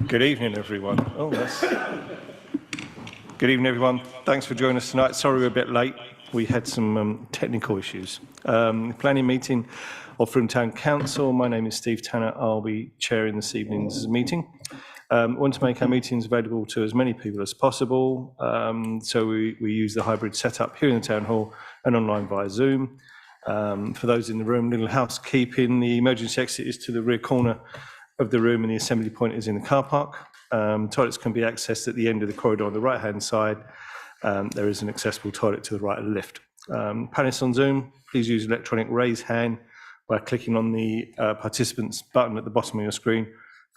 Good evening, everyone. Good evening, everyone. Thanks for joining us tonight. Sorry we're a bit late. We had some technical issues. Planning meeting of Frome Town Council. My name is Steve Tanner. I'll be chairing this evening's meeting. I want to make our meetings available to as many people as possible. So we use the hybrid setup here in the Town Hall and online via Zoom. For those in the room, little housekeeping, the emergency exit is to the rear corner of the room and the assembly point is in the car park. Toilets can be accessed at the end of the corridor on the right-hand side. There is an accessible toilet to the right of the lift. Panelists on Zoom, please use electronic raise hand by clicking on the participants button at the bottom of your screen.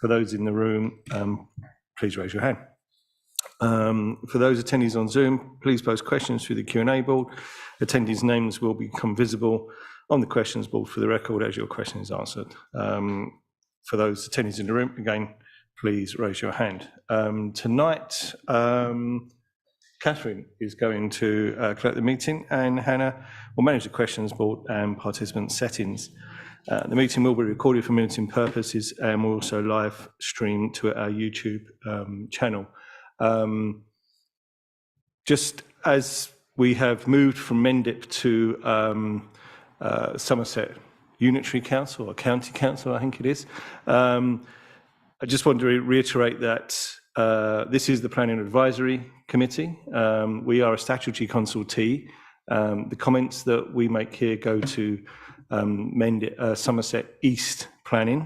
For those in the room, please raise your hand. For those attendees on Zoom, please post questions through the Q&A board. Attendees' names will become visible on the questions board for the record as your question is answered. For those attendees in the room, again, please raise your hand. Tonight, Catherine is going to collect the meeting and Hannah will manage the questions board and participant settings. The meeting will be recorded for minuting purposes and will also live stream to our YouTube channel. Just as we have moved from Mendip to Somerset Unitary Council or County Council, I think it is. I just want to reiterate that this is the Planning Advisory Committee. We are a statutory consultee. The comments that we make here go to Somerset East Planning,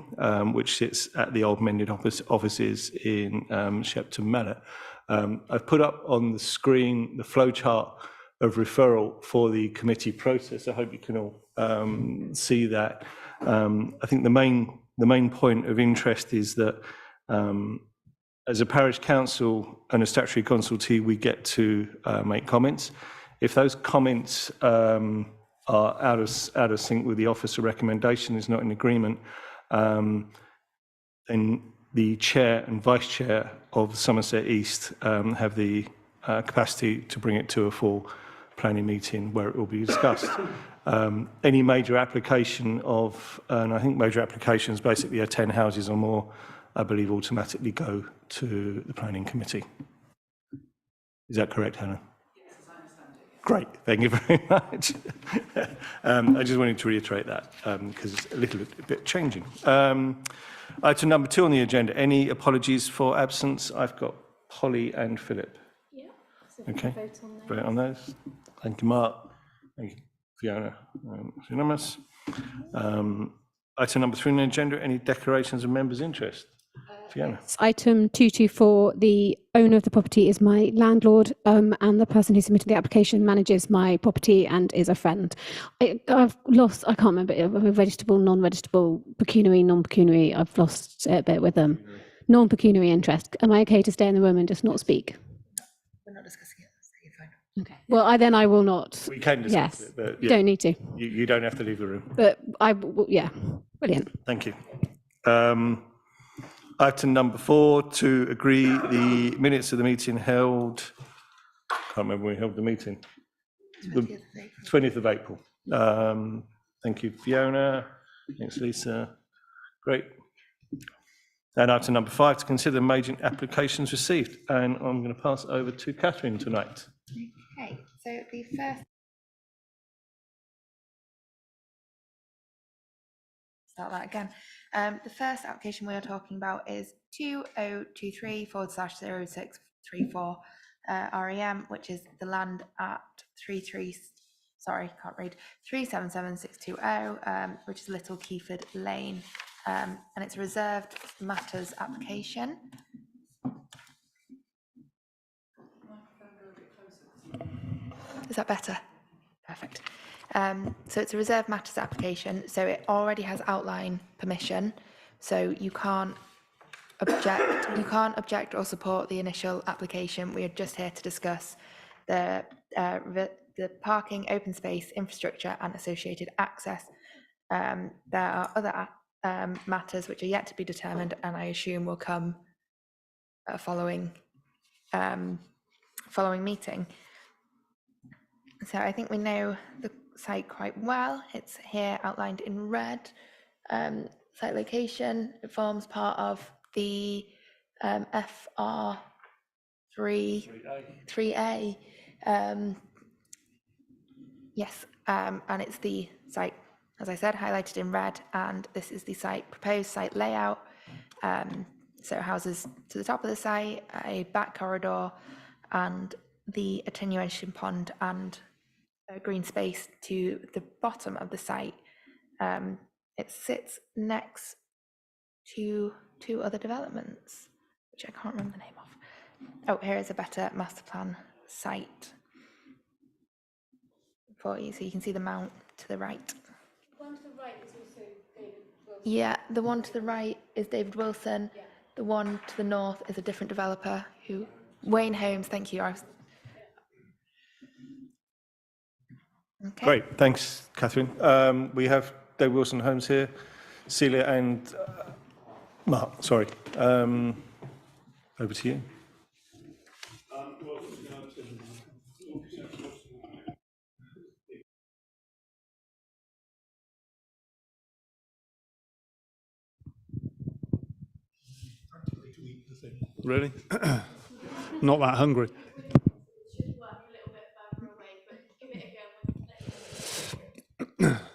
which sits at the old Mendip offices in Shepton Mallet. I've put up on the screen the flowchart of referral for the committee process. I hope you can all see that. I think the main point of interest is that as a parish council and a statutory consultee, we get to make comments. If those comments are out of sync with the officer recommendation, is not in agreement, then the chair and vice chair of Somerset East have the capacity to bring it to a full planning meeting where it will be discussed. Any major application of, and I think major applications basically are 10 houses or more, I believe automatically go to the planning committee. Is that correct, Hannah? Yes, as I understand it. Great, thank you very much. I just wanted to reiterate that because it's a bit changing. Item number 2 on the agenda, any apologies for absence? I've got Polly and Philip. Yeah. So Okay, vote on those. Thank you, Mark. Thank you, Fiona. It's unanimous. Item number 3 on the agenda, any declarations of members' interest? Fiona. It's item 224. The owner of the property is my landlord, and the person who submitted the application manages my property and is a friend. I've lost, I can't remember, registrable, non-registrable, pecuniary, non-pecuniary. I've lost it a bit with them. Non-pecuniary interest. Am I okay to stay in the room and just not speak? We're not discussing it, so you're fine. Okay. Well, I will not. We can discuss it, but You don't need to. You don't have to leave the room. But yeah, brilliant. Thank you. Item number 4, to agree the minutes of the meeting held, can't remember when we held the meeting. 20th of April. Thank you, Fiona. Thanks, Lisa. Great. And item number 5, to consider the major applications received. And I'm going to pass it over to Catherine tonight. Okay, so the first. Start that again. The first application we are talking about is 2023/0634 REM, which is the land at 377620, which is Little Keyford Lane, and it's a reserved matters application. Is that better? Perfect. So it's a reserved matters application, so it already has outline permission, so you can't object or support the initial application. We are just here to discuss the parking, open space, infrastructure and associated access. There are other matters which are yet to be determined and I assume will come following meeting. So I think we know the site quite well. It's here outlined in red. Site location, it forms part of the FR3, 3A. Yes, and it's the site, as I said, highlighted in red, and this is the site, proposed site layout. So it houses to the top of the site, a back corridor, and the attenuation pond and a green space to the bottom of the site. It sits next to two other developments, which I can't remember the name of. Oh, here is a better master plan site for you, so you can see the mount to the right. The one to the right is also David Wilson. Yeah, the one to the right is David Wilson. Yeah. The one to the north is a different developer who, Wayne Holmes, thank you. Okay. Great, thanks, Catherine. We have Dave Wilson Holmes here, Celia and Mark, sorry. Over to you. Really? Not that hungry.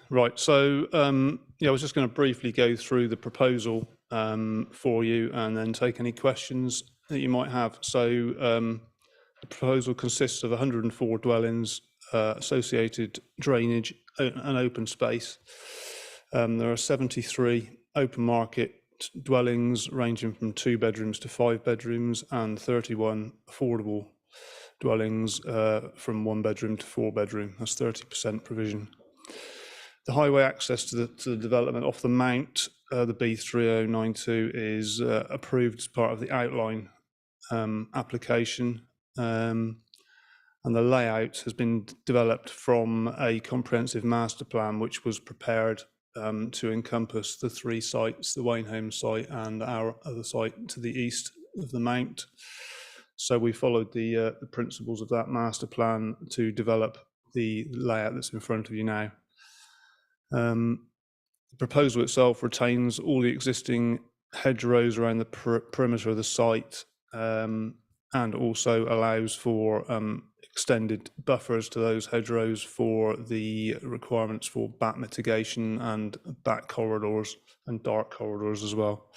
Right, so yeah, I was just going to briefly go through the proposal for you and then take any questions that you might have. So the proposal consists of 104 dwellings, associated drainage and open space. There are 73 open market dwellings ranging from 2 bedrooms to 5 bedrooms and 31 affordable dwellings from 1 bedroom to 4 bedroom. That's 30% provision. The highway access to the development off the Mount, the B3092, is approved as part of the outline application, and the layout has been developed from a comprehensive master plan which was prepared to encompass the 3 sites, the Wayne Holmes site and our other site to the east of the Mount. So we followed the principles of that master plan to develop the layout that's in front of you now. The proposal itself retains all the existing hedgerows around the perimeter of the site, and also allows for extended buffers to those hedgerows for the requirements for bat mitigation and back corridors and dark corridors as well.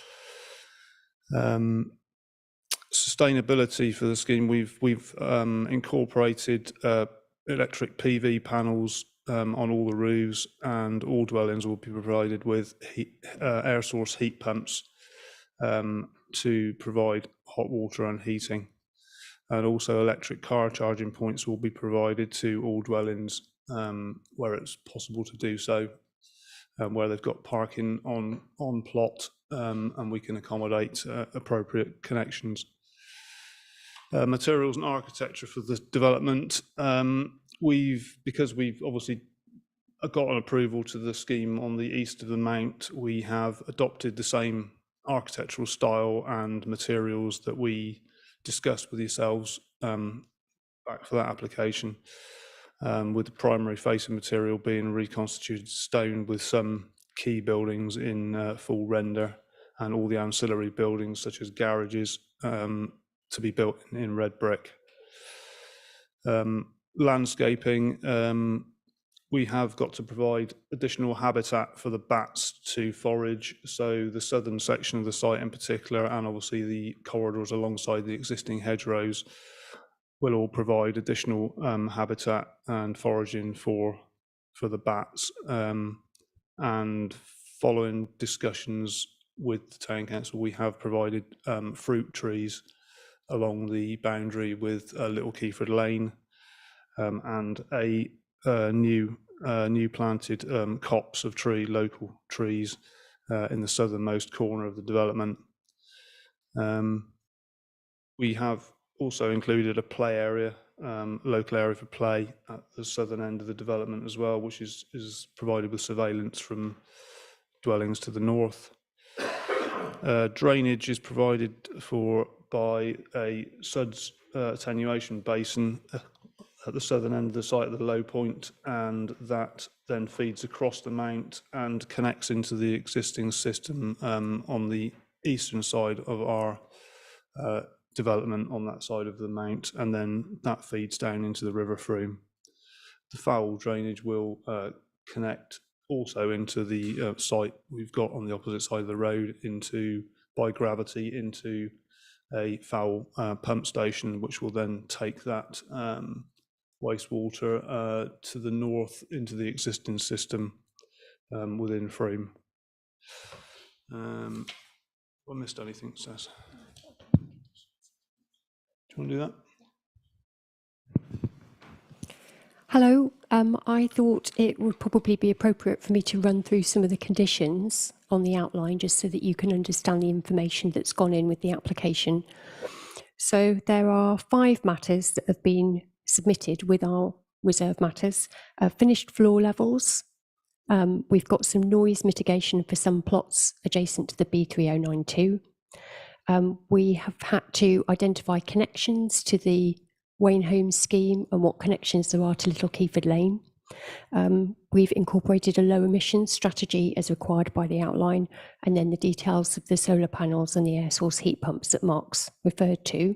Sustainability for the scheme, we've incorporated electric PV panels on all the roofs, and all dwellings will be provided with air source heat pumps to provide hot water and heating. And also electric car charging points will be provided to all dwellings where it's possible to do so, where they've got parking on plot, and we can accommodate appropriate connections. Materials and architecture for the development. Because we've obviously got an approval to the scheme on the east of the Mount, we have adopted the same architectural style and materials that we discussed with yourselves back for that application, with the primary facing material being reconstituted stone with some key buildings in full render, and all the ancillary buildings such as garages to be built in red brick. Landscaping, we have got to provide additional habitat for the bats to forage, so the southern section of the site in particular, and obviously the corridors alongside the existing hedgerows, will all provide additional habitat and foraging for the bats. And following discussions with the town council, we have provided fruit trees along the boundary with Little Keyford Lane, and a new planted copse of local trees in the southernmost corner of the development. We have also included a play area, local area for play at the southern end of the development as well, which is provided with surveillance from dwellings to the north. Drainage is provided for by a SUDS attenuation basin at the southern end of the site at the low point, and that then feeds across the Mount and connects into the existing system on the eastern side of our development on that side of the mount, and then that feeds down into the River Frome. The foul drainage will connect also into the site we've got on the opposite side of the road by gravity into a foul pump station, which will then take that wastewater to the north into the existing system within Frome. Have I missed anything, Saz? Do you want to do that? Hello, I thought it would probably be appropriate for me to run through some of the conditions on the outline, just so that you can understand the information that's gone in with the application. So there are 5 matters that have been submitted with our reserve matters. Finished floor levels. We've got some noise mitigation for some plots adjacent to the B3092. We have had to identify connections to the Wainholme scheme and what connections there are to Little Keyford Lane. We've incorporated a low emissions strategy as required by the outline, and then the details of the solar panels and the air source heat pumps that Mark's referred to.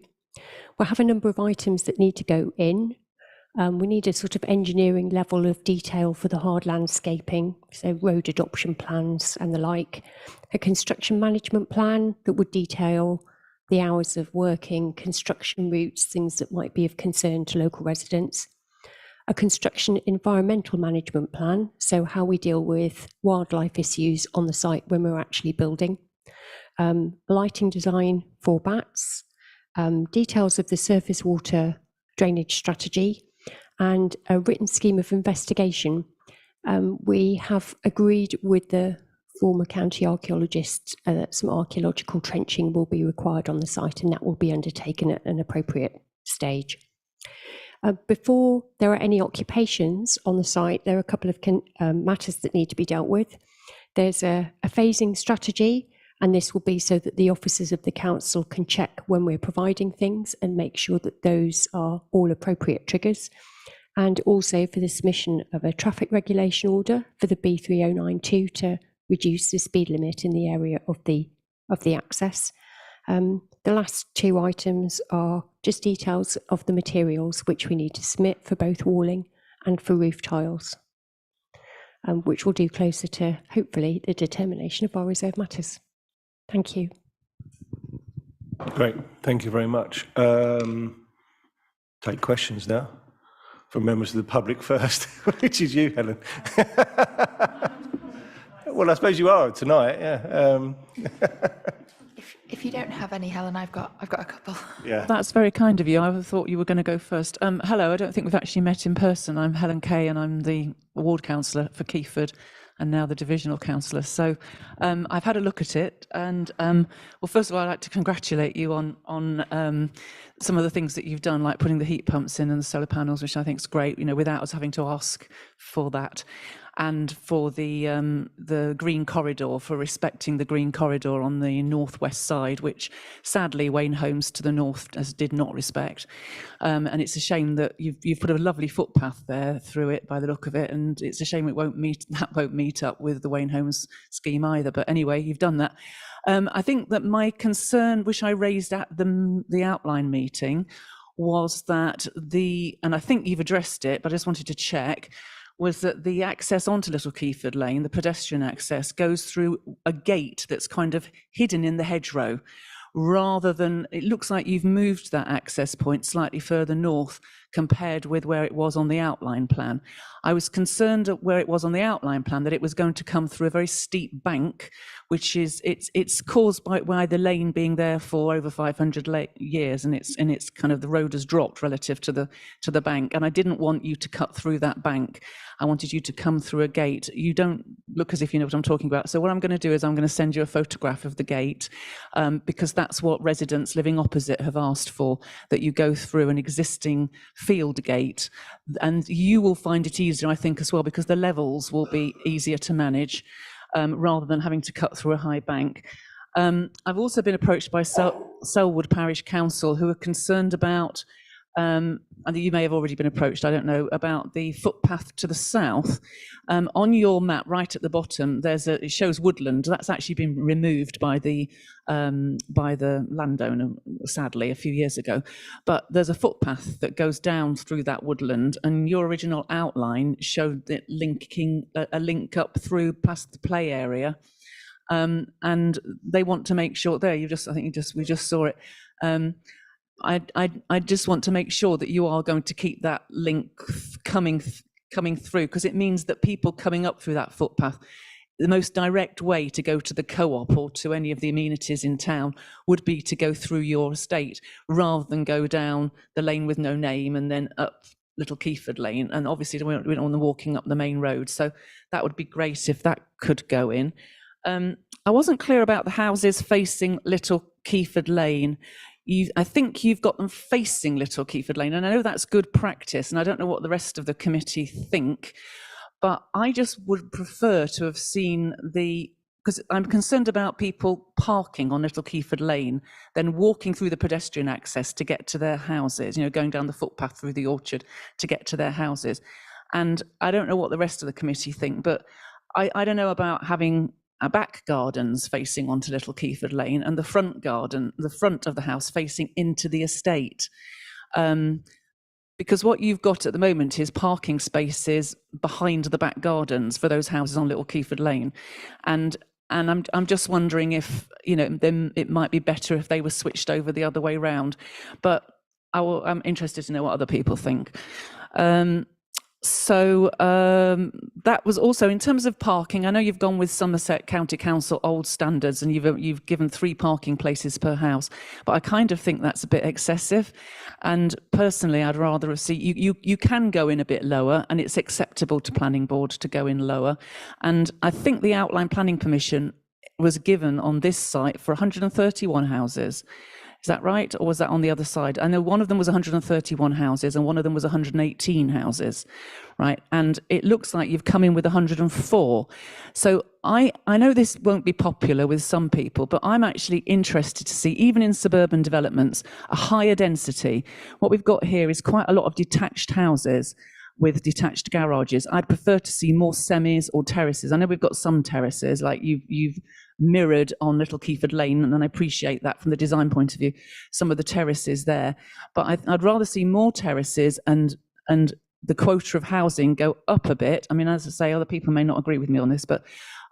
We have a number of items that need to go in. We need a sort of engineering level of detail for the hard landscaping, so road adoption plans and the like. A construction management plan that would detail the hours of working, construction routes, things that might be of concern to local residents. A construction environmental management plan, so how we deal with wildlife issues on the site when we're actually building. Lighting design for bats, details of the surface water drainage strategy, and a written scheme of investigation. We have agreed with the former county archaeologists that some archaeological trenching will be required on the site, and that will be undertaken at an appropriate stage. Before there are any occupations on the site, there are a couple of matters that need to be dealt with. There's a phasing strategy, and this will be so that the officers of the council can check when we're providing things and make sure that those are all appropriate triggers. And also for the submission of a traffic regulation order for the B3092 to reduce the speed limit in the area of the access. The last 2 items are just details of the materials which we need to submit for both walling and for roof tiles, which will do closer to, hopefully, the determination of our reserve matters. Thank you. Great, thank you very much. Take questions now from members of the public first, which is you, Helen. Well, I suppose you are tonight, yeah. If you don't have any, Helen, I've got a couple. Yeah. That's very kind of you. I thought you were going to go first. Hello, I don't think we've actually met in person. I'm Helen Kay, and I'm the ward councillor for Keyford, and now the divisional councillor. So I've had a look at it, and well, first of all, I'd like to congratulate you on some of the things that you've done, like putting the heat pumps in and the solar panels, which I think is great. You know, without us having to ask for that. And for the green corridor, for respecting the green corridor on the northwest side, which sadly Wainholmes to the north did not respect. And it's a shame that you've put a lovely footpath there through it by the look of it, and it's a shame it won't meet up with the Wainholmes scheme either. But anyway, you've done that. I think that my concern, which I raised at the outline meeting, was that and I think you've addressed it, but I just wanted to check, was that the access onto Little Keyford Lane, the pedestrian access, goes through a gate that's kind of hidden in the hedgerow, rather than, it looks like you've moved that access point slightly further north compared with where it was on the outline plan. I was concerned at where it was on the outline plan that it was going to come through a very steep bank, which is, it's caused by the lane being there for over 500 years, and it's kind of, the road has dropped relative to the bank, and I didn't want you to cut through that bank. I wanted you to come through a gate. You don't look as if you know what I'm talking about. So what I'm going to do is I'm going to send you a photograph of the gate, because that's what residents living opposite have asked for, that you go through an existing field gate, and you will find it easier, I think, as well, because the levels will be easier to manage, rather than having to cut through a high bank. I've also been approached by Selwood Parish Council, who are concerned about and you may have already been approached, I don't know, about the footpath to the south. On your map, right at the bottom, it shows woodland. That's actually been removed by the landowner, sadly, a few years ago. But there's a footpath that goes down through that woodland, and your original outline showed it linking a link up through past the play area. And they want to make sure there. We just saw it. I just want to make sure that you are going to keep that link coming through, because it means that people coming up through that footpath, the most direct way to go to the co-op or to any of the amenities in town would be to go through your estate rather than go down the lane with no name and then up Little Keyford Lane. And obviously we don't want them walking up the main road. So that would be great if that could go in. I wasn't clear about the houses facing Little Keyford Lane. I think you've got them facing Little Keyford Lane, and I know that's good practice, and I don't know what the rest of the committee think, but I just would prefer to have seen because I'm concerned about people parking on Little Keyford Lane, then walking through the pedestrian access to get to their houses, going down the footpath through the orchard to get to their houses. And I don't know what the rest of the committee think, but I don't know about having back gardens facing onto Little Keyford Lane and the front of the house facing into the estate. Because what you've got at the moment is parking spaces behind the back gardens for those houses on Little Keyford Lane. And I'm just wondering if, then it might be better if they were switched over the other way round. But I'm interested to know what other people think. So that was also in terms of parking. I know you've gone with Somerset County Council old standards, and you've given 3 parking places per house, but I kind of think that's a bit excessive. And personally, I'd rather see you can go in a bit lower, and it's acceptable to planning board to go in lower. And I think the outline planning permission was given on this site for 131 houses. Is that right? Or was that on the other side? I know one of them was 131 houses and one of them was 118 houses, right? And it looks like you've come in with 104. So I know this won't be popular with some people, but I'm actually interested to see, even in suburban developments, a higher density. What we've got here is quite a lot of detached houses with detached garages. I'd prefer to see more semis or terraces. I know we've got some terraces, like you've mirrored on Little Keyford Lane, and I appreciate that from the design point of view, some of the terraces there. But I'd rather see more terraces and the quota of housing go up a bit. I mean, as I say, other people may not agree with me on this, but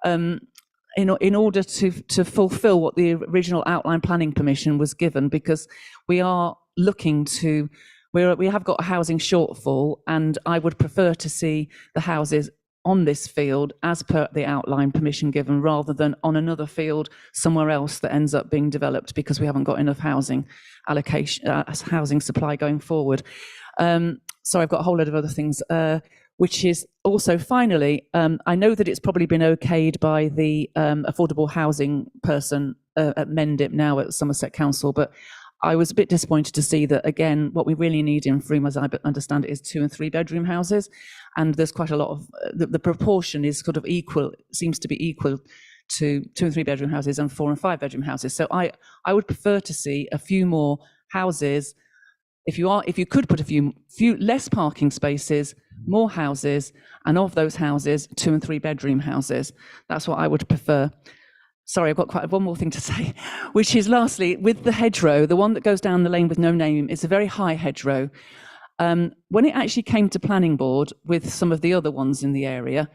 in order to fulfill what the original outline planning permission was given, because we are looking to, we have got a housing shortfall, and I would prefer to see the houses on this field as per the outline permission given, rather than on another field somewhere else that ends up being developed because we haven't got enough housing allocation, housing supply going forward. So I've got a whole load of other things, which is also finally, I know that it's probably been okayed by the affordable housing person at Mendip now at Somerset Council, but I was a bit disappointed to see that, again, what we really need in Frome, as I understand it, is 2 and 3 bedroom houses. And there's quite a lot of, the proportion is sort of equal, seems to be equal to 2 and 3 bedroom houses and 4 and 5 bedroom houses. So I would prefer to see a few more houses. If you could put a few less parking spaces, more houses, and of those houses, 2 and 3 bedroom houses. That's what I would prefer. Sorry, I've got one more thing to say, which is lastly, with the hedgerow, the one that goes down the lane with no name, is a very high hedgerow. When it actually came to planning board with some of the other ones in the area,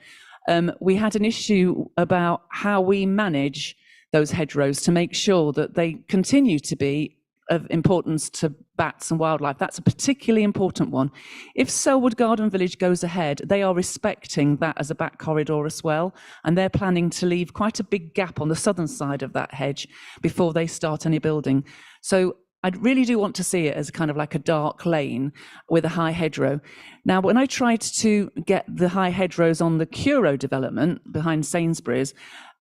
we had an issue about how we manage those hedgerows to make sure that they continue to be of importance to bats and wildlife. That's a particularly important one. If Selwood Garden Village goes ahead, they are respecting that as a back corridor as well, and they're planning to leave quite a big gap on the southern side of that hedge before they start any building. So I really do want to see it as kind of like a dark lane with a high hedgerow. Now, when I tried to get the high hedgerows on the Curo development behind Sainsbury's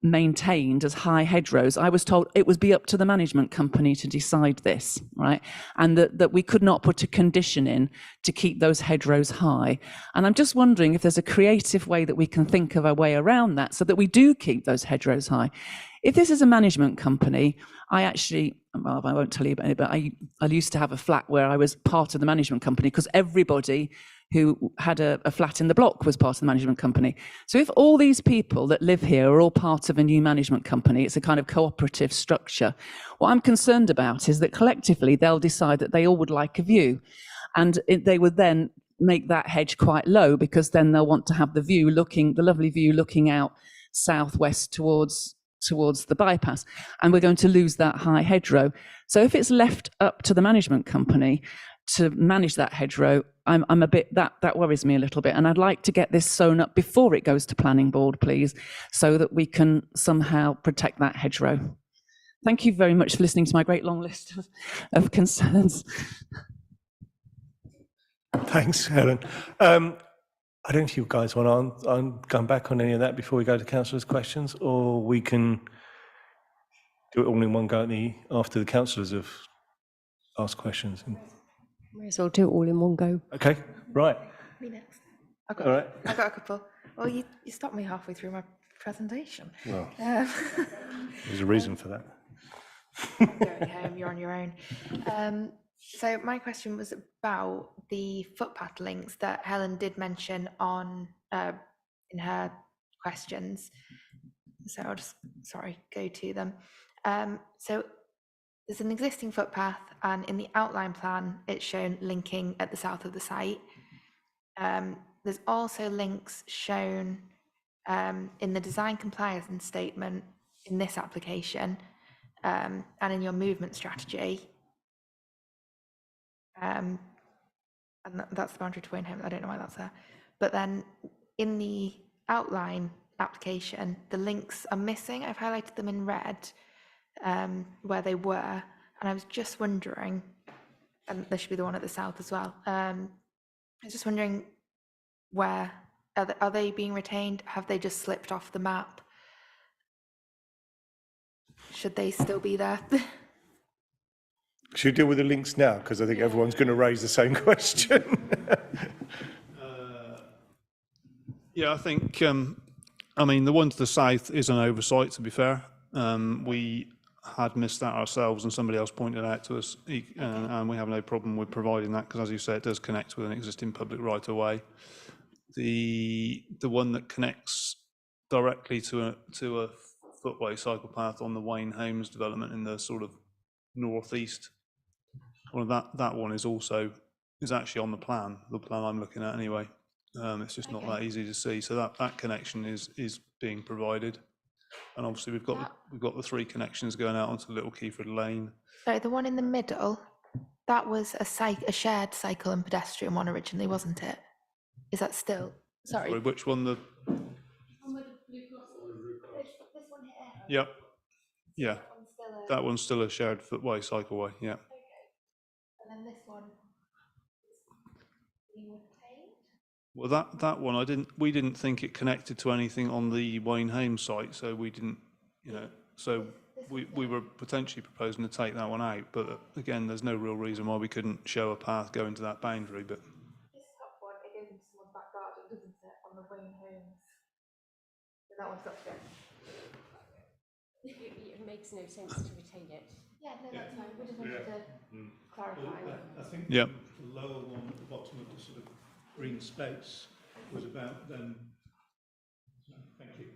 maintained as high hedgerows, I was told it would be up to the management company to decide this, right? And that we could not put a condition in to keep those hedgerows high. And I'm just wondering if there's a creative way that we can think of a way around that so that we do keep those hedgerows high. If this is a management company, I actually well, I won't tell you about it, but I used to have a flat where I was part of the management company, because everybody who had a flat in the block was part of the management company. So if all these people that live here are all part of a new management company, it's a kind of cooperative structure. What I'm concerned about is that collectively they'll decide that they all would like a view, and they would then make that hedge quite low, because then they'll want to have the lovely view looking out southwest towards the bypass, and we're going to lose that high hedgerow. So if it's left up to the management company to manage that hedgerow, I'm a bit, that worries me a little bit, and I'd like to get this sewn up before it goes to planning board, please, so that we can somehow protect that hedgerow. Thank you very much for listening to my great long list of concerns. Thanks, Helen. I don't know if you guys want to come back on any of that before we go to councillors' questions, or we can do it all in one go after the councillors have asked questions. May as well do it all in one go. Okay, right. Me next. I've All right. I've got a couple. Well, you stopped me halfway through my presentation. Well, Um, there's a reason for that. Going home, you're on your own. So my question was about the footpath links that Helen did mention on in her questions. So I'll just, go to them. So there's an existing footpath, and in the outline plan, it's shown linking at the south of the site. There's also links shown in the design compliance statement in this application, and in your movement strategy. And that's the boundary to Waynham. I don't know why that's there. But then in the outline application, the links are missing. I've highlighted them in red where they were. And I was just wondering, and there should be the one at the south as well. I was just wondering, where are they being retained? Have they just slipped off the map? Should they still be there? Should we deal with the links now? Because I think everyone's going to raise the same question. Yeah, I think, I mean, the one to the south is an oversight, to be fair. We had missed that ourselves, and somebody else pointed out to us, and we have no problem with providing that, because as you say, it does connect with an existing public right-of-way. The one that connects directly to a footway cycle path on the Wayne Homes development in the sort of northeast, well, that one is actually on the plan I'm looking at anyway. It's just not that easy to see. So that connection is being provided, and obviously we've got the three connections going out onto Little Keyford Lane. Sorry, the one in the middle, that was a shared cycle and pedestrian one originally, wasn't it? Is that still? Sorry. Which one? This one here. Yep. Yeah. That one's still a shared footway cycleway. Yeah. And then this one is being retained? Well, that one we didn't think it connected to anything on the Wayne Homes site, so we didn't, so we were potentially proposing to take that one out, but again, there's no real reason why we couldn't show a path going to that boundary. But this top one, it goes into someone's back garden, doesn't it, on the Wayne Homes? So that one's got to go. It makes no sense to retain it. Yeah, no, that's fine. We just wanted to clarify. I think yeah, the lower one at the bottom of the sort of green space was about then. Thank you.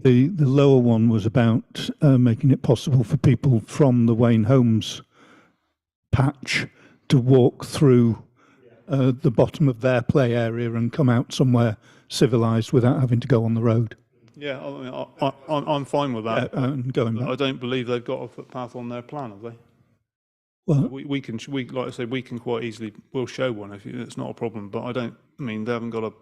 The lower one was about making it possible for people from the Wayne Homes patch to walk through the bottom of their play area and come out somewhere civilised without having to go on the road. yeah. I mean, I'm fine with that. And going back. I don't believe they've got a footpath on their plan, have they? Well, We like I say, we can quite easily, we'll show one if it's not a problem, but I mean, they haven't got a.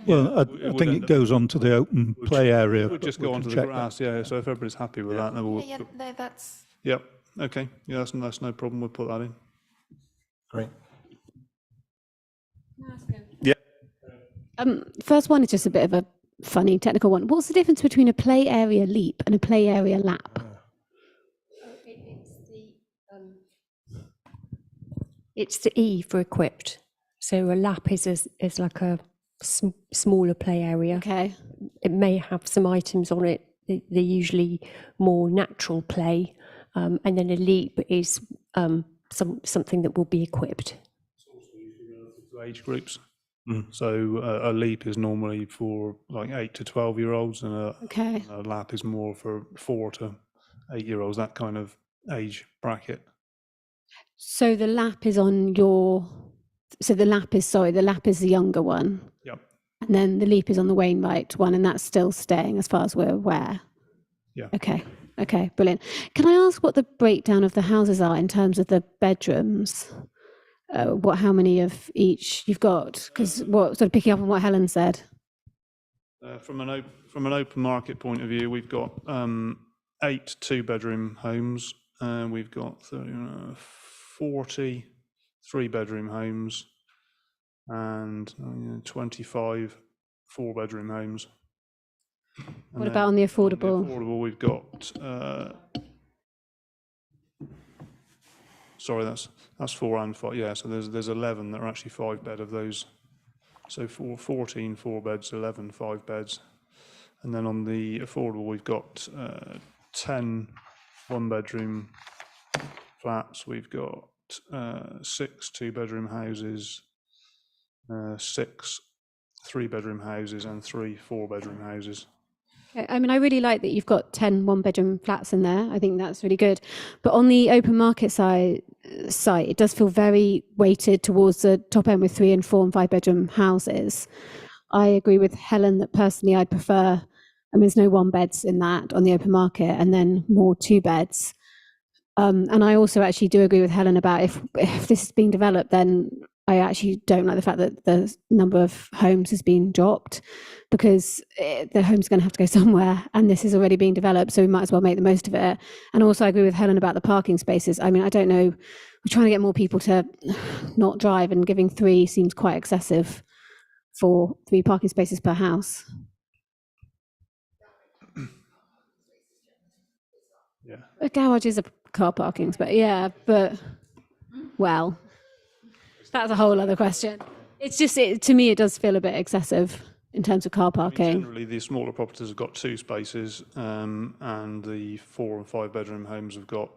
well, I would think end it up- goes on to the open play area. We'll just but go we onto can the check that. grass, yeah, so if everybody's happy with that, then we'll, Yeah, no, that's. yep, okay, yeah, that's no problem, we'll put that in. Great. First one is just a bit of a funny technical one. What's the difference between a play area leap and a play area lap? It's the E for equipped. So a lap is like a smaller play area. Okay. It may have some items on it they're usually more natural play, and then a leap is something that will be equipped. To age groups. So a leap is normally for like 8 to 12-year-olds, and Okay. a lap is more for 4 to 8-year-olds, that kind of age bracket. So the lap is on your. So the lap is the younger one, Yep. and then the leap is on the Wainwright one, and that's still staying as far as we're aware. Yeah. Okay. Okay. Brilliant. Can I ask what the breakdown of the houses are in terms of the bedrooms? How many of each you've got? Because sort of picking up on what Helen said. From an open market point of view, we've got 8 2-bedroom homes. We've got 40 3-bedroom homes and 25 4-bedroom homes. What about on the affordable? On the affordable, we've got. Sorry, that's 4 and 5. Yeah, so there's 11 that are actually 5-bed of those. So 14 4-beds, 11 5-beds, and then on the affordable we've got 10 1-bedroom flats. We've got 6 2-bedroom houses, 6 3-bedroom houses, and 3 4-bedroom houses. I mean, I really like that you've got 10 one-bedroom flats in there. I think that's really good. But on the open market site, it does feel very weighted towards the top end with 3 and 4 and 5-bedroom houses. I agree with Helen that personally I'd prefer, there's no 1-beds in that on the open market, and then more 2-beds. And I also actually do agree with Helen about if this is being developed, then I actually don't like the fact that the number of homes has been dropped, because the home's going to have to go somewhere, and this is already being developed, so we might as well make the most of it. And also I agree with Helen about the parking spaces. I mean, I don't know, we're trying to get more people to not drive, and giving 3 seems quite excessive for 3 parking spaces per house. Yeah. A garage is a car parking, but yeah, but well, that's a whole other question. It's just, to me, it does feel a bit excessive in terms of car parking. Generally, the smaller properties have got 2 spaces, and the 4 and 5-bedroom homes have got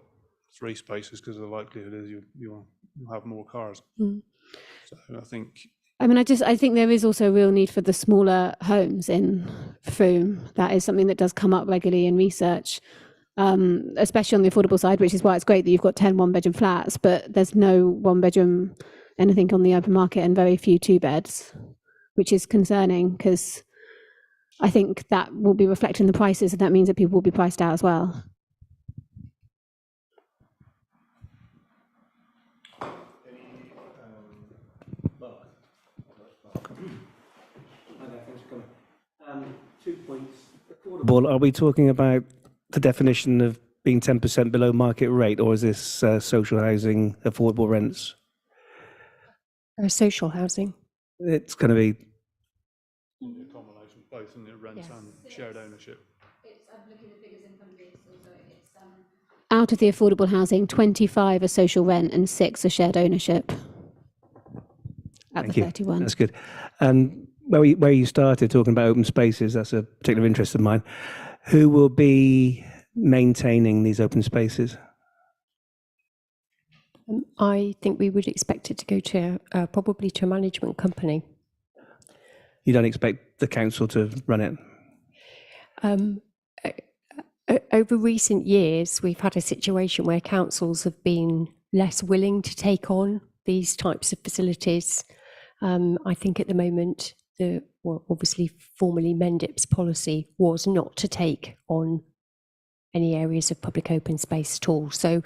3 spaces, because the likelihood is you'll have more cars. So I think. I mean, I think there is also a real need for the smaller homes in Frome. That is something that does come up regularly in research, especially on the affordable side, which is why it's great that you've got 10 1-bedroom flats, but there's no 1-bedroom anything on the open market and very few 2-beds, which is concerning, because I think that will be reflected in the prices, and that means that people will be priced out as well. Are we talking about the definition of being 10% below market rate, or is this social housing, affordable rents? Social housing. It's going to be. A combination of both, in the rent and shared ownership. Out of the affordable housing, 25 are social rent and 6 are shared ownership. At Thank the you. 31. That's good. And where you started talking about open spaces, that's a particular interest of mine. Who will be maintaining these open spaces? I think we would expect it to go to probably to a management company. You don't expect the council to run it? Over recent years, we've had a situation where councils have been less willing to take on these types of facilities. I think at the moment, obviously formally MENDIP's policy was not to take on any areas of public open space at all. So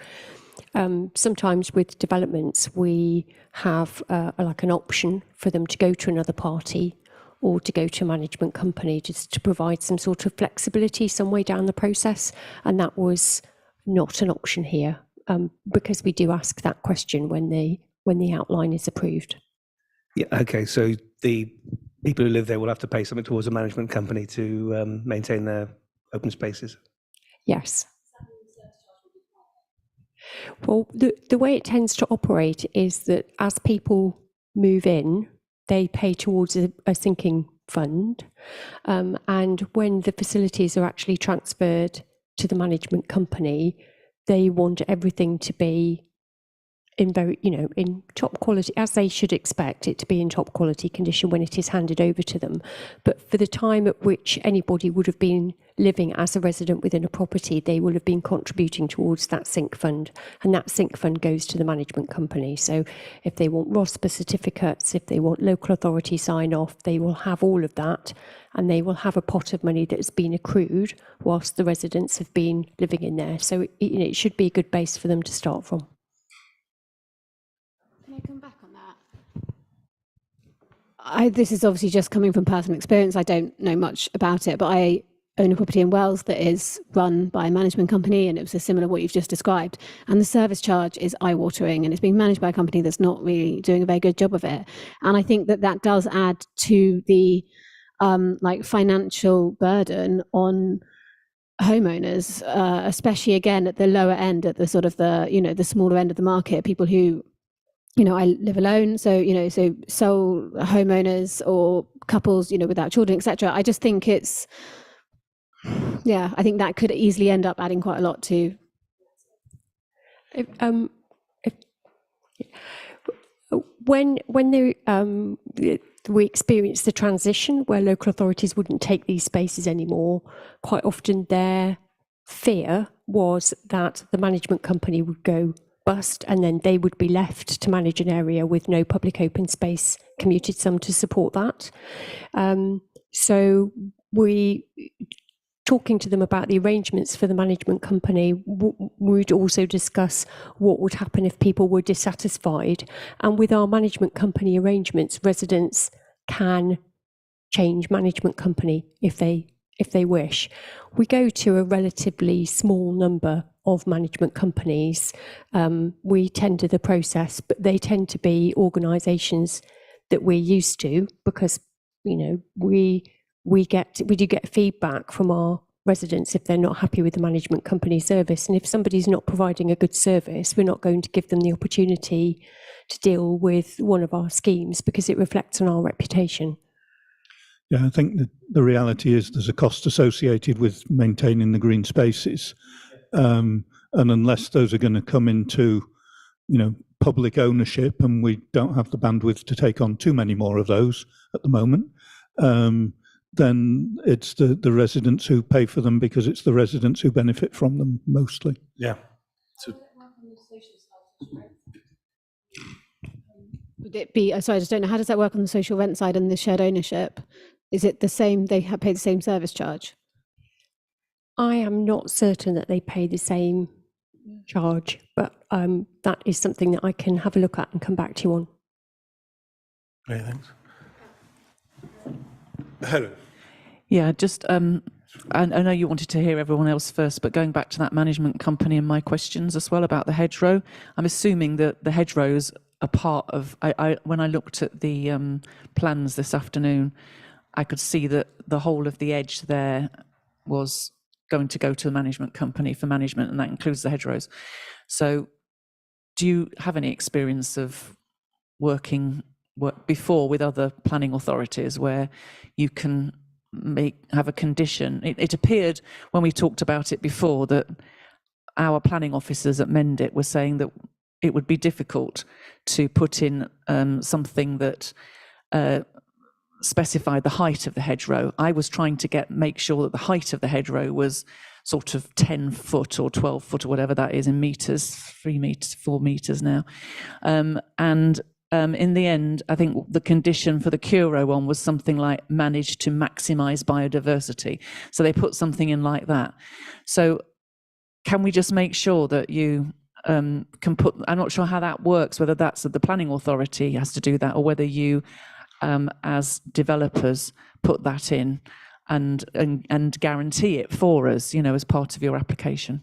sometimes with developments, we have like an option for them to go to another party or to go to a management company, just to provide some sort of flexibility some way down the process. And that was not an option here, because we do ask that question when the outline is approved. Yeah. Okay. So the people who live there will have to pay something towards a management company to maintain their open spaces. Yes. Well, the way it tends to operate is that as people move in, they pay towards a sinking fund. And when the facilities are actually transferred to the management company, they want everything to be in very, in top quality, as they should expect it to be in top quality condition when it is handed over to them. But for the time at which anybody would have been living as a resident within a property, they will have been contributing towards that sync fund, and that sync fund goes to the management company. So if they want ROSPA certificates, if they want local authority sign off, they will have all of that, and they will have a pot of money that has been accrued whilst the residents have been living in there. So it should be a good base for them to start from. Can I come back on that? This is obviously just coming from personal experience. I don't know much about it, but I own a property in Wells that is run by a management company, and it was similar to what you've just described. And the service charge is eye-watering, and it's being managed by a company that's not really doing a very good job of it. And I think that that does add to the financial burden on homeowners, especially again at the lower end, at the sort of the smaller end of the market, people who, I live alone, so sole homeowners or couples, without children, etc. I just think I think that could easily end up adding quite a lot to. When we experienced the transition where local authorities wouldn't take these spaces anymore, quite often their fear was that the management company would go bust, and then they would be left to manage an area with no public open space commuted sum to support that. So we, talking to them about the arrangements for the management company, would also discuss what would happen if people were dissatisfied. And with our management company arrangements, residents can change management company if they wish. We go to a relatively small number of management companies. We tender the process, but they tend to be organisations that we're used to, because we do get feedback from our residents if they're not happy with the management company service. And if somebody's not providing a good service, we're not going to give them the opportunity to deal with one of our schemes, because it reflects on our reputation. Yeah, I think that the reality is there's a cost associated with maintaining the green spaces. And unless those are going to come into, public ownership, and we don't have the bandwidth to take on too many more of those at the moment, then it's the residents who pay for them, because it's the residents who benefit from them mostly. Yeah. Would it be, sorry, I just don't know, how does that work on the social rent side and the shared ownership? Is it the same, they pay the same service charge? I am not certain that they pay the same charge, but that is something that I can have a look at and come back to you on. Great, thanks. Helen. Yeah, just I know you wanted to hear everyone else first, but going back to that management company and my questions as well about the hedgerow, I'm assuming that the hedgerows are part of, when I looked at the plans this afternoon, I could see that the whole of the edge there was going to go to the management company for management, and that includes the hedgerows. So do you have any experience of work before with other planning authorities where you can have a condition? It appeared when we talked about it before that our planning officers at Mendit were saying that it would be difficult to put in something that specified the height of the hedgerow. I was trying to make sure that the height of the hedgerow was sort of 10 foot or 12 foot or whatever that is in meters, 3 meters, 4 meters now. In the end, I think the condition for the Curo one was something like manage to maximize biodiversity. So they put something in like that. So can we just make sure that you can put, I'm not sure how that works, whether that's that the planning authority has to do that, or whether you as developers put that in and guarantee it for us, as part of your application.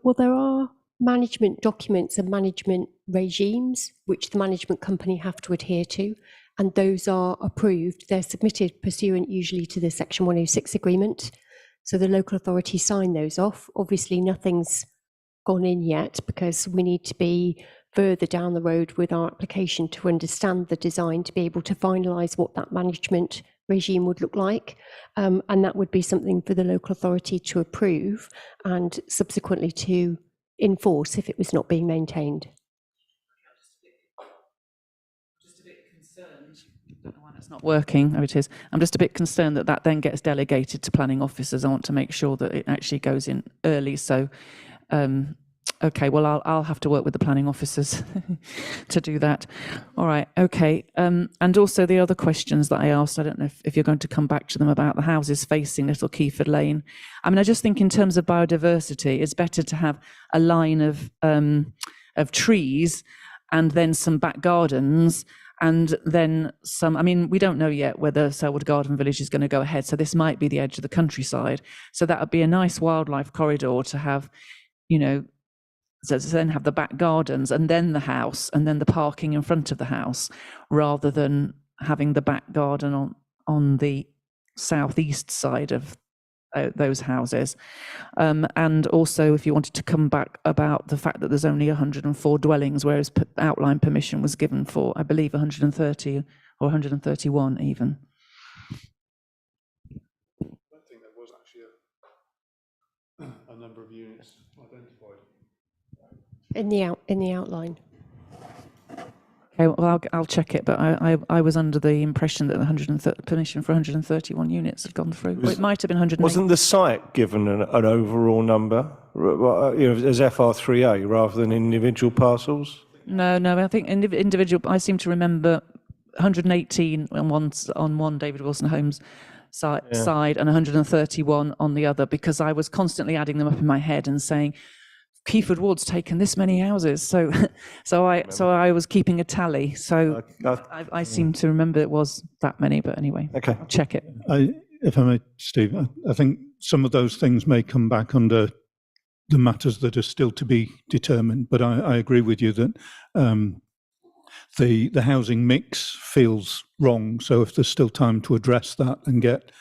Well, there are management documents and management regimes which the management company have to adhere to, and those are approved. They're submitted pursuant usually to the Section 106 agreement. So the local authority sign those off. Obviously, nothing's gone in yet, because we need to be further down the road with our application to understand the design, to be able to finalise what that management regime would look like. And that would be something for the local authority to approve and subsequently to enforce if it was not being maintained. I don't know why that's not working. Oh, it is. I'm just a bit concerned that that then gets delegated to planning officers. I want to make sure that it actually goes in early. So, okay, well, I'll have to work with the planning officers to do that. All right, okay. And also the other questions that I asked, I don't know if you're going to come back to them about the houses facing Little Keyford Lane. I mean, I just think in terms of biodiversity, it's better to have a line of trees and then some back gardens and then some. I mean, we don't know yet whether Selwood Garden Village is going to go ahead, so this might be the edge of the countryside. So that would be a nice wildlife corridor to have, you know, so to then have the back gardens and then the house and then the parking in front of the house, rather than having the back garden on the southeast side of those houses. And also, if you wanted to come back about the fact that there's only 104 dwellings, whereas outline permission was given for, I believe, 130 or 131 even. I don't think there was actually a number of units identified. In the outline. Okay, well, I'll check it, but I was under the impression that the permission for 131 units had gone through. Well, it might have been 108. Wasn't the site given an overall number, as FR3A rather than individual parcels? No, I think individual. I seem to remember 118 on one David Wilson Homes side and 131 on the other, because I was constantly adding them up in my head and saying, Keyford Ward's taken this many houses, so I was keeping a tally. So I seem to remember it was that many, but anyway, okay, I'll check it. If I may, Steve, I think some of those things may come back under the matters that are still to be determined. But I agree with you that the housing mix feels wrong. So if there's still time to address that and get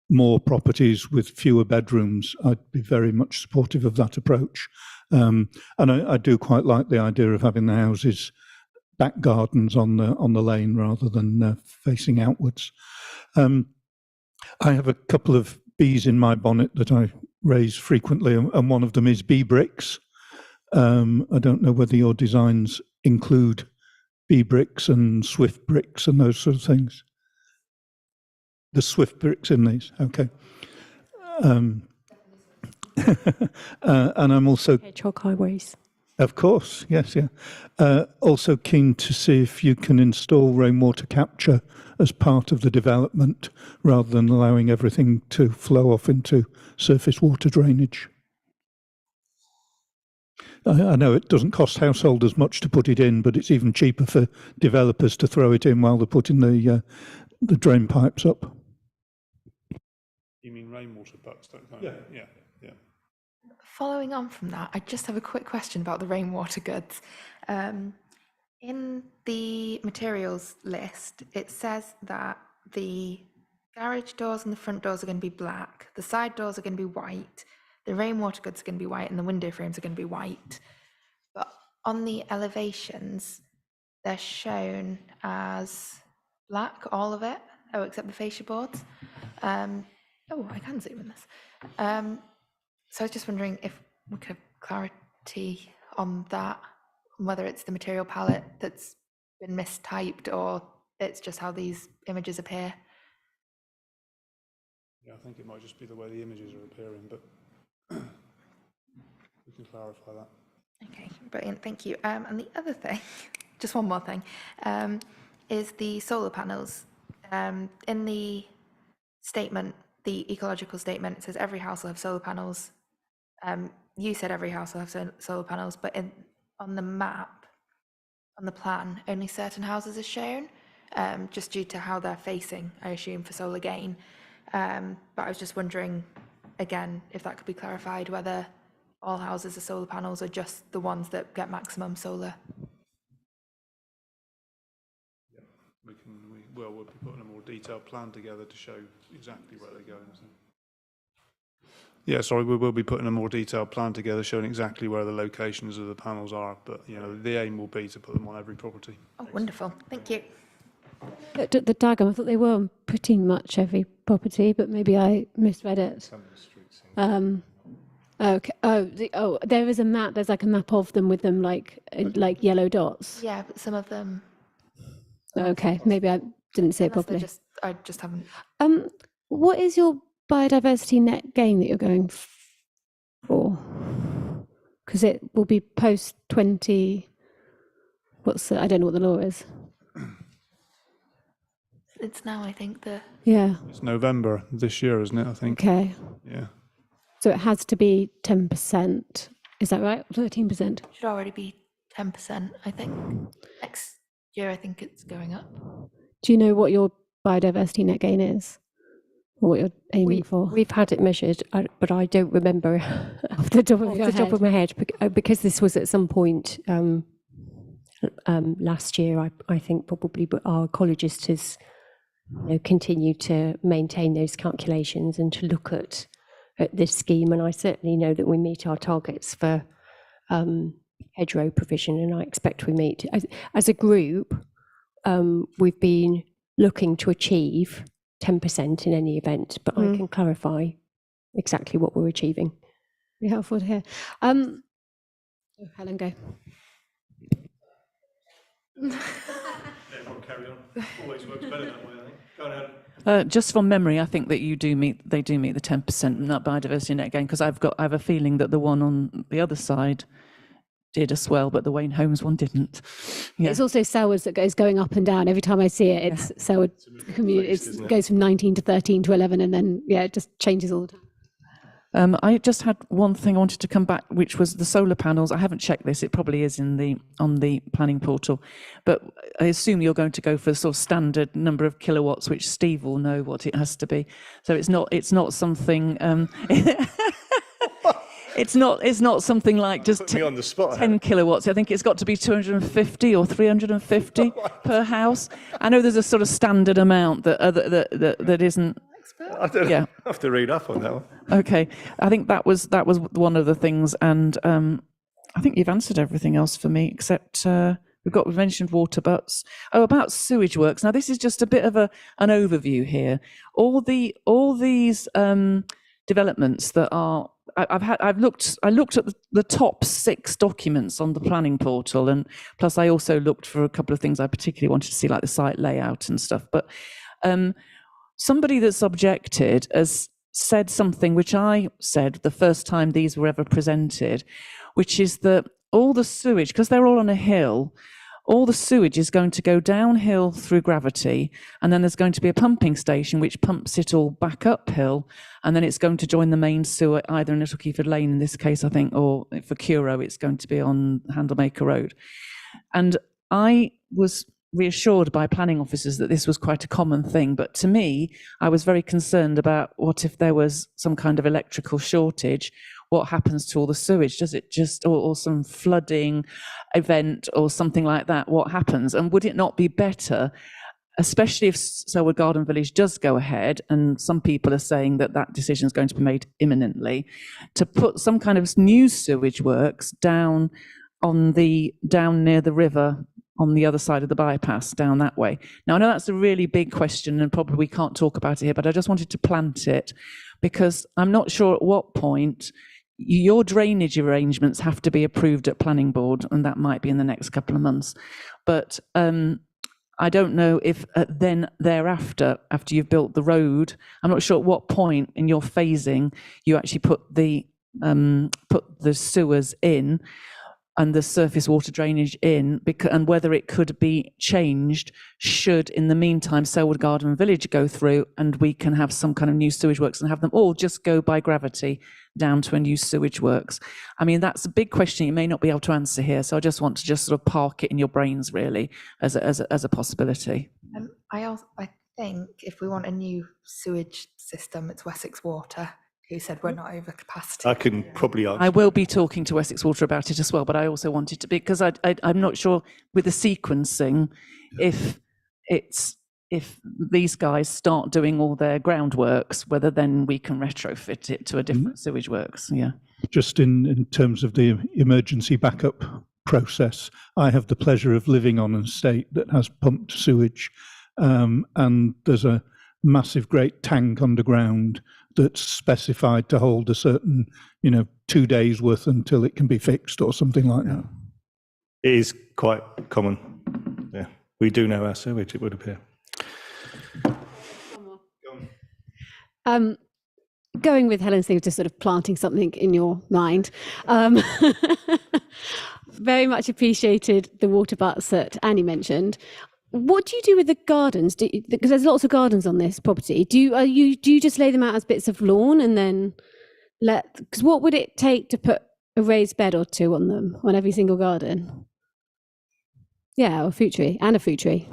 more properties with fewer bedrooms, I'd be very much supportive of that approach. And I do quite like the idea of having the houses back gardens on the lane rather than facing outwards. I have a couple of bees in my bonnet that I raise frequently, and one of them is bee bricks. I don't know whether your designs include bee bricks and Swift bricks and those sort of things. The Swift bricks in these, okay. And I'm also Hedgehog highways. Of course, yes, yeah. Also keen to see if you can install rainwater capture as part of the development rather than allowing everything to flow off into surface water drainage. I know it doesn't cost householders much to put it in, but it's even cheaper for developers to throw it in while they're putting the drain pipes up. You mean rainwater ducts? That kind Yeah. of, yeah. Following on from that, I just have a quick question about the rainwater goods. In the materials list, it says that the garage doors and the front doors are going to be black, the side doors are going to be white, the rainwater goods are going to be white, and the window frames are going to be white. But on the elevations, they're shown as black, all of it, except the fascia boards. Oh, I can zoom in this. So I was just wondering if we could have clarity on that, whether it's the material palette that's been mistyped or it's just how these images appear. Yeah, I think it might just be the way the images are appearing, but we can clarify that. Okay, brilliant, thank you. And the other thing, just one more thing, is the solar panels. In the statement, the ecological statement, it says every house will have solar panels. You said every house will have solar panels, but on the map, on the plan, only certain houses are shown, just due to how they're facing, I assume, for solar gain. But I was just wondering, again, if that could be clarified, whether all houses are solar panels or just the ones that get maximum solar. Yeah, we'll be putting a more detailed plan together to show exactly where they're going. So. Yeah, sorry, we will be putting a more detailed plan together showing exactly where the locations of the panels are, but the aim will be to put them on every property. Oh, wonderful, thank you. Looked at the diagram. I thought they were on pretty much every property, but maybe I misread it. Okay. There is a map. There's like a map of them with them like yellow dots. Yeah, but some of them, Okay, maybe I didn't see it unless they're properly. I just haven't. What is your biodiversity net gain that you're going for? Because it will be post 20. I don't know what the law is. It's now, I think, Yeah. It's November this year, isn't it? I think. Okay. Yeah. So it has to be 10%. Is that right? 13%. should already be 10%, I think. Next year, I think it's going up. Do you know what your biodiversity net gain is? Or what you're aiming for? We've had it measured, but I don't remember Off the top of off your the top head. of my head because this was at some point last year. I think probably, but our ecologist has continued to maintain those calculations and to look at this scheme. And I certainly know that we meet our targets for hedgerow provision, and I expect we meet as a group. We've been looking to achieve 10% in any event, but I can clarify exactly what we're achieving. Be helpful to hear. Helen, go. Everyone carry on. Always works better that way, I think. Go on, Helen. Just from memory, I think that they do meet the 10% net biodiversity net gain, because I have a feeling that the one on the other side did as well, but the Wayne Homes one didn't. Yeah. It's also Selward's that goes going up and down. Every time I see it, it's Selward community. It goes from 19 to 13 to 11, and then it just changes all the time. I just had one thing I wanted to come back, which was the solar panels. I haven't checked this. It probably is on the planning portal, but I assume you're going to go for sort of standard number of kilowatts, which Steve will know what it has to be. So it's not something. It's not something like just Put me on the spot. 10 kilowatts. I think it's got to be 250 or 350 per house. I know there's a sort of standard amount that isn't. I don't know. Yeah. I have to read up on that one. Okay, I think that was one of the things, and I think you've answered everything else for me, except we've mentioned water butts. Oh, about sewage works. Now this is just a bit of an overview here. All these developments that are. I looked at the top 6 documents on the planning portal, and plus I also looked for a couple of things I particularly wanted to see, like the site layout and stuff. But somebody that's objected has said something which I said the first time these were ever presented, which is that all the sewage, because they're all on a hill, all the sewage is going to go downhill through gravity, and then there's going to be a pumping station which pumps it all back uphill, and then it's going to join the main sewer either in Little Keyford Lane in this case, I think, or for Curo it's going to be on Handlemaker Road. And I was reassured by planning officers that this was quite a common thing, but to me, I was very concerned about what if there was some kind of electrical shortage. What happens to all the sewage? Does it just, or some flooding event or something like that? What happens? And would it not be better, especially if Selwood Garden Village does go ahead, and some people are saying that that decision is going to be made imminently, to put some kind of new sewage works down near the river on the other side of the bypass, down that way? Now, I know that's a really big question and probably we can't talk about it here, but I just wanted to plant it because I'm not sure at what point your drainage arrangements have to be approved at planning board, and that might be in the next couple of months. But I don't know if then thereafter, after you've built the road, I'm not sure at what point in your phasing you actually put the sewers in and the surface water drainage in, and whether it could be changed should, in the meantime, Selwood Garden Village go through and we can have some kind of new sewage works and have them all just go by gravity down to a new sewage works. I mean, that's a big question you may not be able to answer here, so I just want to just sort of park it in your brains, really, as a possibility. I think if we want a new sewage system, it's Wessex Water, who said we're not over capacity. I can probably answer. I will be talking to Wessex Water about it as well, but I also wanted to, because I'm not sure with the sequencing, if these guys start doing all their groundworks, whether then we can retrofit it to a different sewage works. Yeah. Just in terms of the emergency backup process, I have the pleasure of living on an estate that has pumped sewage, and there's a massive great tank underground that's specified to hold a certain, 2 days worth until it can be fixed or something like that. It is quite common. Yeah, we do know our sewage, it would appear. Going with Helen's thing of just sort of planting something in your mind. Very much appreciated the water butts that Annie mentioned. What do you do with the gardens? Because there's lots of gardens on this property. Do you just lay them out as bits of lawn and then because what would it take to put a raised bed or two on them on every single garden? Yeah, or a fruit tree and a fruit tree.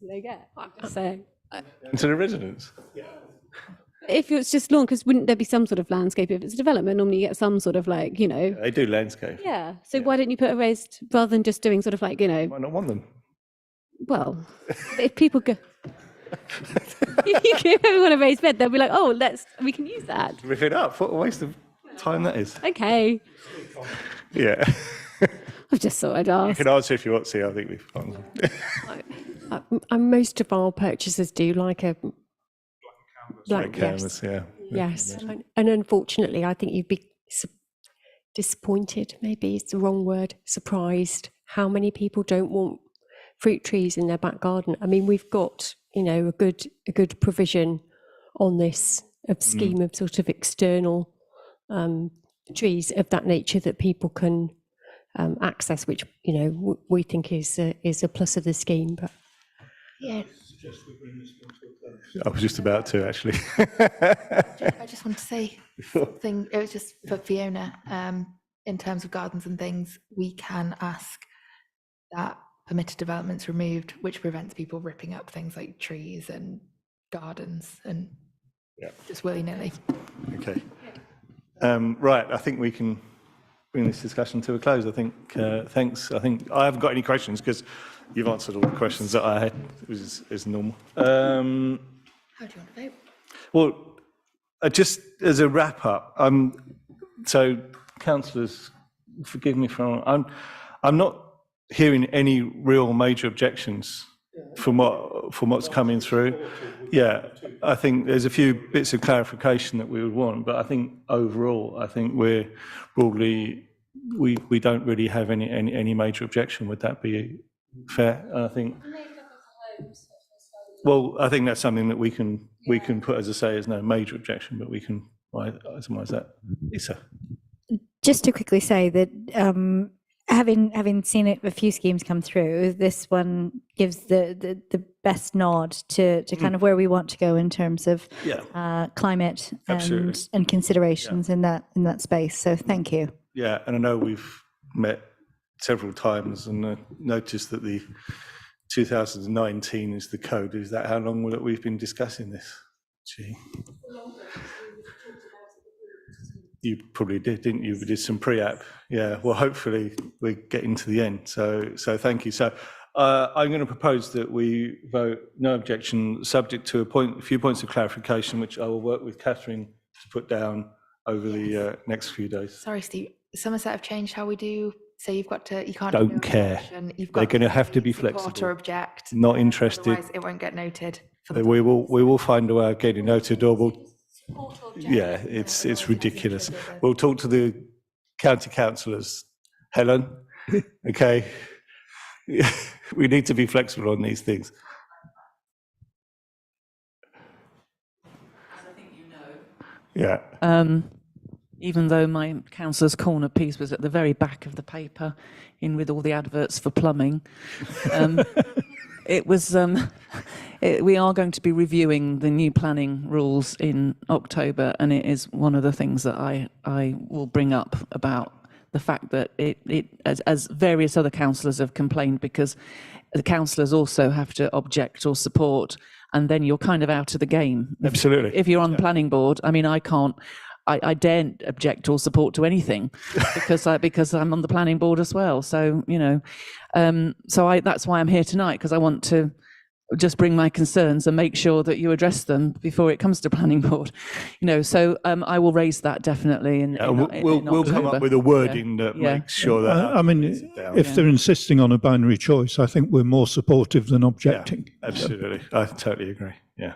They get. I'm just saying. Into the residents? If it's just lawn, because wouldn't there be some sort of landscape? If it's a development, normally you get some sort of like, They do landscape. Yeah. So why don't you put a raised, rather than just doing sort of like, Might not want them. well, if people go, if you give everyone a raised bed, they'll be like, oh, we can use that. Rip it up. What a waste of time that is. Okay. Yeah. I've just thought I'd You ask. can answer if you want to. I think we've fine. And most of our purchasers do like a black Canvas, yeah. Yes, and unfortunately, I think you'd be disappointed. Maybe it's the wrong word. Surprised how many people don't want fruit trees in their back garden. I mean, we've got a good provision on this scheme of sort of external trees of that nature that people can access, which we think is a plus of the scheme. But Yeah, I was just about to, actually. I just want to say something. It was just for Fiona. In terms of gardens and things, we can ask that permitted developments removed, which prevents people ripping up things like trees and gardens and just willy-nilly. Okay. Right, I think we can bring this discussion to a close. I think, thanks. I think I haven't got any questions because you've answered all the questions that I had, which is normal. How do you want to vote? Well, just as a wrap up, so councillors, forgive me for, I'm not hearing any real major objections from what's coming through. Yeah, I think there's a few bits of clarification that we would want, but I think overall, I think we're broadly, we don't really have any major objection. Would that be fair? I think. Well, I think that's something that we can put, as I say, as no major objection, but we can itemize that. Lisa. Just to quickly say that having seen a few schemes come through, this one gives the best nod to kind of where we want to go in terms of climate and considerations in that space. So thank you. Yeah, and I know we've met several times and noticed that the 2019 is the code. Is that how long will it we've been discussing this? Gee. You probably did, didn't you? We did some pre-app. Yeah, well, hopefully we're getting to the end. So thank you. So I'm going to propose that we vote no objection, subject to a few points of clarification, which I will work with Catherine to put down over the next few days. Sorry, Steve. Somerset have changed how we do. So you can't. Don't do no care. objection. They're going to have to be support flexible. or object. Not interested. Otherwise, it won't get noted. We will find a way of getting noted, or we'll. Yeah, it's ridiculous. We'll talk to the county councillors. Helen, okay. We need to be flexible on these things. Yeah. Even though my councillor's corner piece was at the very back of the paper, in with all the adverts for plumbing, it was. We are going to be reviewing the new planning rules in October, and it is one of the things that I will bring up about the fact that as various other councillors have complained, because the councillors also have to object or support, and then you're kind of out of the game. Absolutely. If you're on the planning board, I mean, I daren't object or support to anything because I'm on the planning board as well. So that's why I'm here tonight, because I want to just bring my concerns and make sure that you address them before it comes to planning board. So I will raise that definitely in We'll come up October. with a wording that Yeah. makes sure that. I mean, if they're insisting on a binary choice, I think we're more supportive than objecting. Absolutely, I totally agree. Yeah.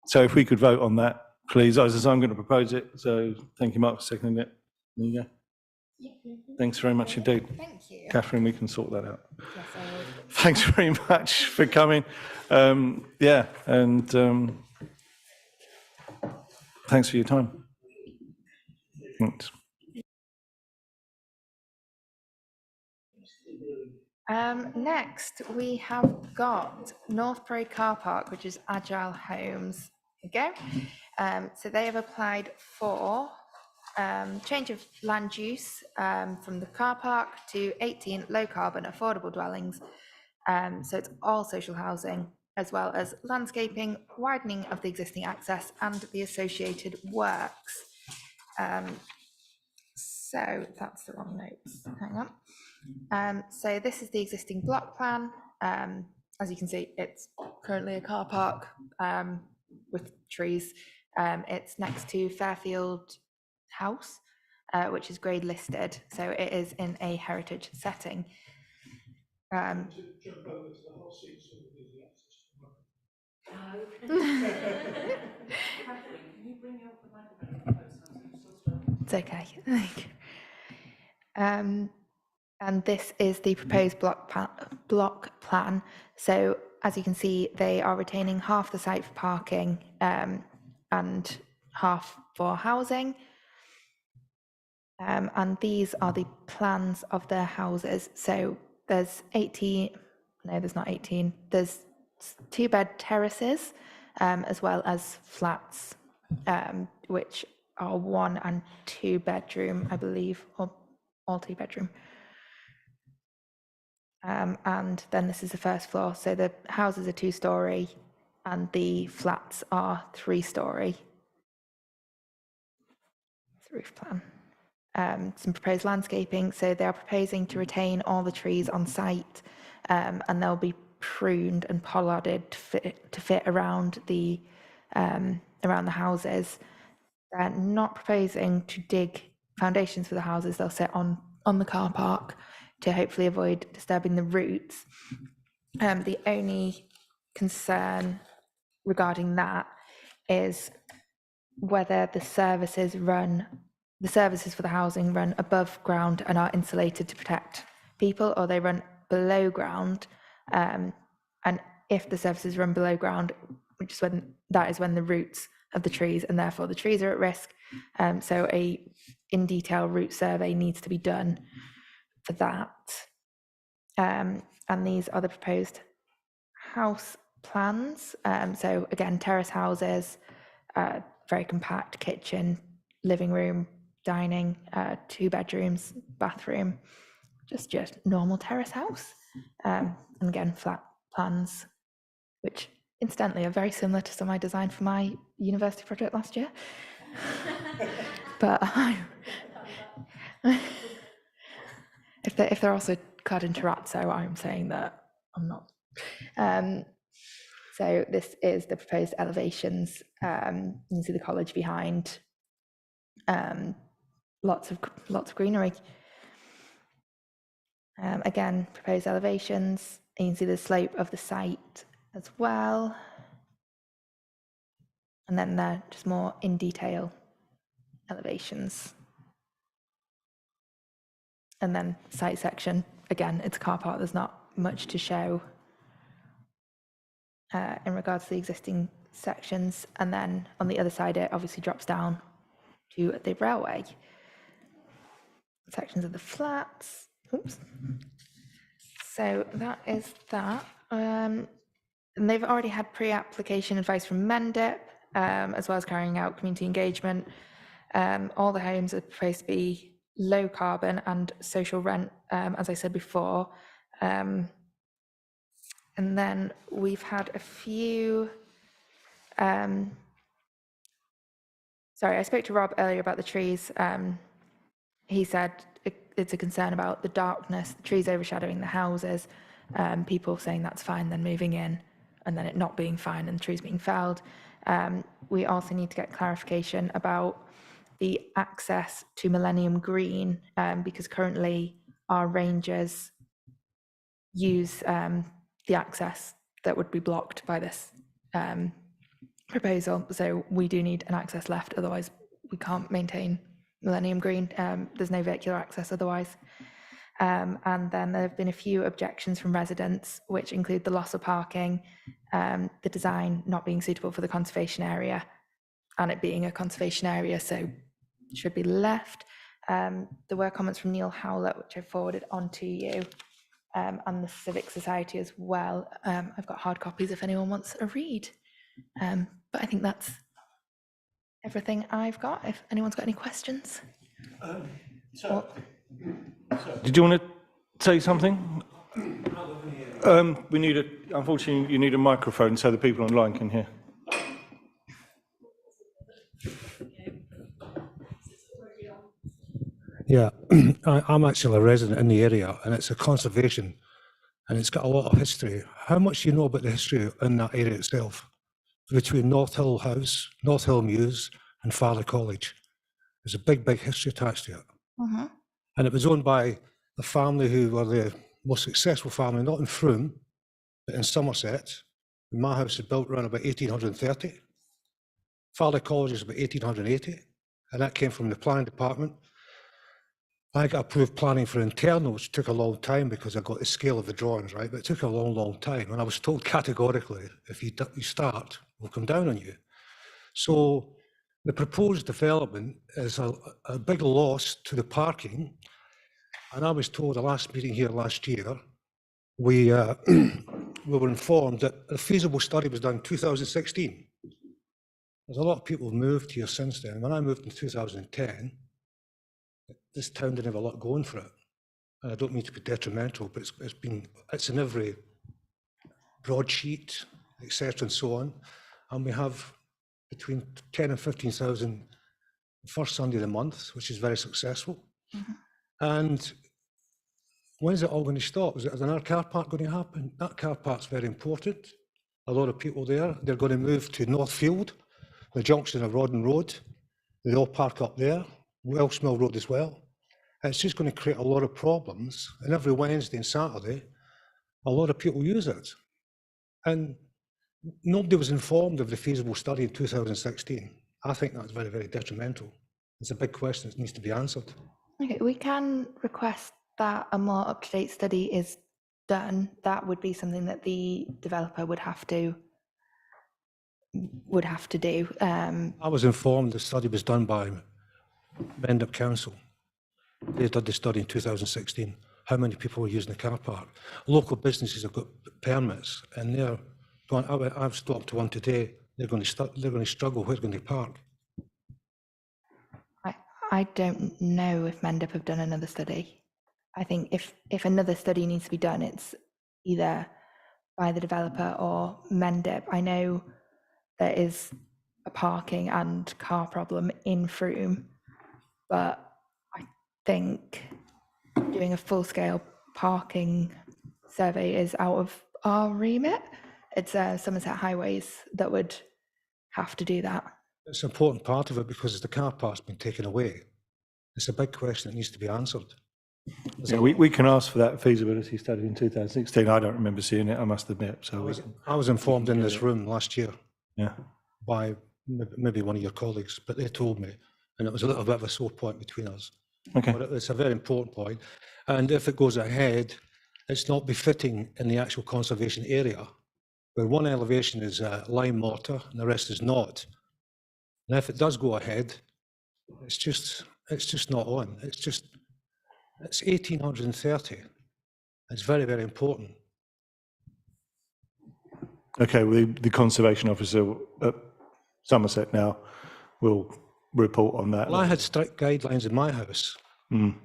So if we could vote on that, please. As I'm going to propose it. So thank you, Mark, for seconding it. There you go. Thanks very much indeed. Thank you. Catherine, we can sort that out. Yes, I will. Thanks very much for coming. Thanks for your time. Thanks. Next, we have got North Parade Car Park, which is Agile Homes. Here we go. So they have applied for change of land use from the car park to 18 low carbon affordable dwellings. So it's all social housing, as well as landscaping, widening of the existing access and the associated works. So that's the wrong notes. Hang on. So this is the existing block plan. As you can see, it's currently a car park with trees. It's next to Fairfield House, which is grade listed. So it is in a heritage setting. It's okay. And this is the proposed block plan. So as you can see, they are retaining half the site for parking and half for housing. And these are the plans of their houses. So there's 18, no, there's not 18. There's 2-bed terraces as well as flats, which are 1 and 2 bedroom, I believe, or all 2 bedroom. And then this is the first floor. So the houses are 2-story and the flats are 3-story. It's the roof plan. Some proposed landscaping. So they are proposing to retain all the trees on site and they'll be pruned and pollarded to fit around the houses. They're not proposing to dig foundations for the houses. They'll sit on the car park to hopefully avoid disturbing the roots. The only concern regarding that is whether the services for the housing run above ground and are insulated to protect people, or they run below ground. And if the services run below ground, which is that is when the roots of the trees, and therefore the trees are at risk. So a in detail root survey needs to be done for that. And these are the proposed house plans. So again, terrace houses, very compact kitchen, living room, dining, 2 bedrooms, bathroom, just normal terrace house. And again, flat plans, which incidentally are very similar to some I designed for my university project last year. But if they're also clad in terrazzo, I'm saying that I'm not. So this is the proposed elevations. You can see the college behind. Lots of greenery. Again, proposed elevations. You can see the slope of the site as well. And then they're just more in detail elevations. And then site section, again, it's a car park, there's not much to show in regards to the existing sections. And then on the other side, it obviously drops down to the railway. Sections of the flats. Oops. So that is that. And they've already had pre-application advice from Mendip, as well as carrying out community engagement. All the homes are supposed to be low carbon and social rent, as I said before. And then we've had a few, sorry, I spoke to Rob earlier about the trees. He said it's a concern about the darkness, the trees overshadowing the houses. people saying that's fine, then moving in, and then it not being fine and trees being felled. We also need to get clarification about the access to Millennium Green, because currently our rangers use the access that would be blocked by this proposal. So we do need an access left, otherwise we can't maintain Millennium Green. There's no vehicular access otherwise. And then there have been a few objections from residents, which include the loss of parking, the design not being suitable for the conservation area, and it being a conservation area, so it should be left. There were comments from Neil Howlett, which I forwarded on to you, and the Civic Society as well. I've got hard copies if anyone wants a read. But I think that's everything I've got. If anyone's got any questions. Did you want to say something? We need unfortunately, you need a microphone so the people online can hear. Yeah, I'm actually a resident in the area, and it's a conservation, and it's got a lot of history. How much do you know about the history in that area itself? Between North Hill House, North Hill Mews, and Father College. There's a big, big history attached to it. Mm-hmm. And it was owned by the family who were the most successful family, not in Frome, but in Somerset. My house was built around about 1830. Father College is about 1880, and that came from the planning department. I got approved planning for internal, which took a long time because I got the scale of the drawings right, but it took a long, long time. And I was told categorically, if you start, we'll come down on you. So the proposed development is a big loss to the parking. And I was told the last meeting here last year, we were informed that a feasible study was done in 2016. There's a lot of people who moved here since then. When I moved in 2010, this town didn't have a lot going for it. And I don't mean to be detrimental, but it's in every broadsheet, etc. and so on. And we have between 10 and 15,000 first Sunday of the month, which is very successful. Mm-hmm. And when is it all going to stop? Is another car park going to happen? That car park's very important. A lot of people there, they're going to move to Northfield, the junction of Rodden Road. They all park up there, Welsh Mill Road as well. And it's just going to create a lot of problems. And every Wednesday and Saturday, a lot of people use it. And nobody was informed of the feasible study in 2016. I think that's very, very detrimental. It's a big question that needs to be answered. Okay, we can request that a more up-to-date study is done. That would be something that the developer would have to do. I was informed the study was done by Mendip Council. They did the study in 2016. How many people were using the car park? Local businesses have got permits, and they're going. I've stopped to one today. They're going to struggle. Where's going to park? I don't know if Mendip have done another study. I think if another study needs to be done, it's either by the developer or Mendip. I know there is a parking and car problem in Frome, but I think doing a full-scale parking survey is out of our remit. It's Somerset Highways that would have to do that. It's an important part of it because the car park's been taken away. It's a big question that needs to be answered. Yeah, we can ask for that feasibility study in 2016. I don't remember seeing it, I must admit. So I was informed in this room last year, yeah, by maybe one of your colleagues, but they told me, and it was a little bit of a sore point between us. Okay. But it's a very important point, and if it goes ahead, it's not befitting in the actual conservation area, where one elevation is lime mortar and the rest is not. And if it does go ahead, it's just not on. It's 1830. It's very, very important. Okay, well, the conservation officer at Somerset now will report on that. Well, I had strict guidelines in my house. Mm.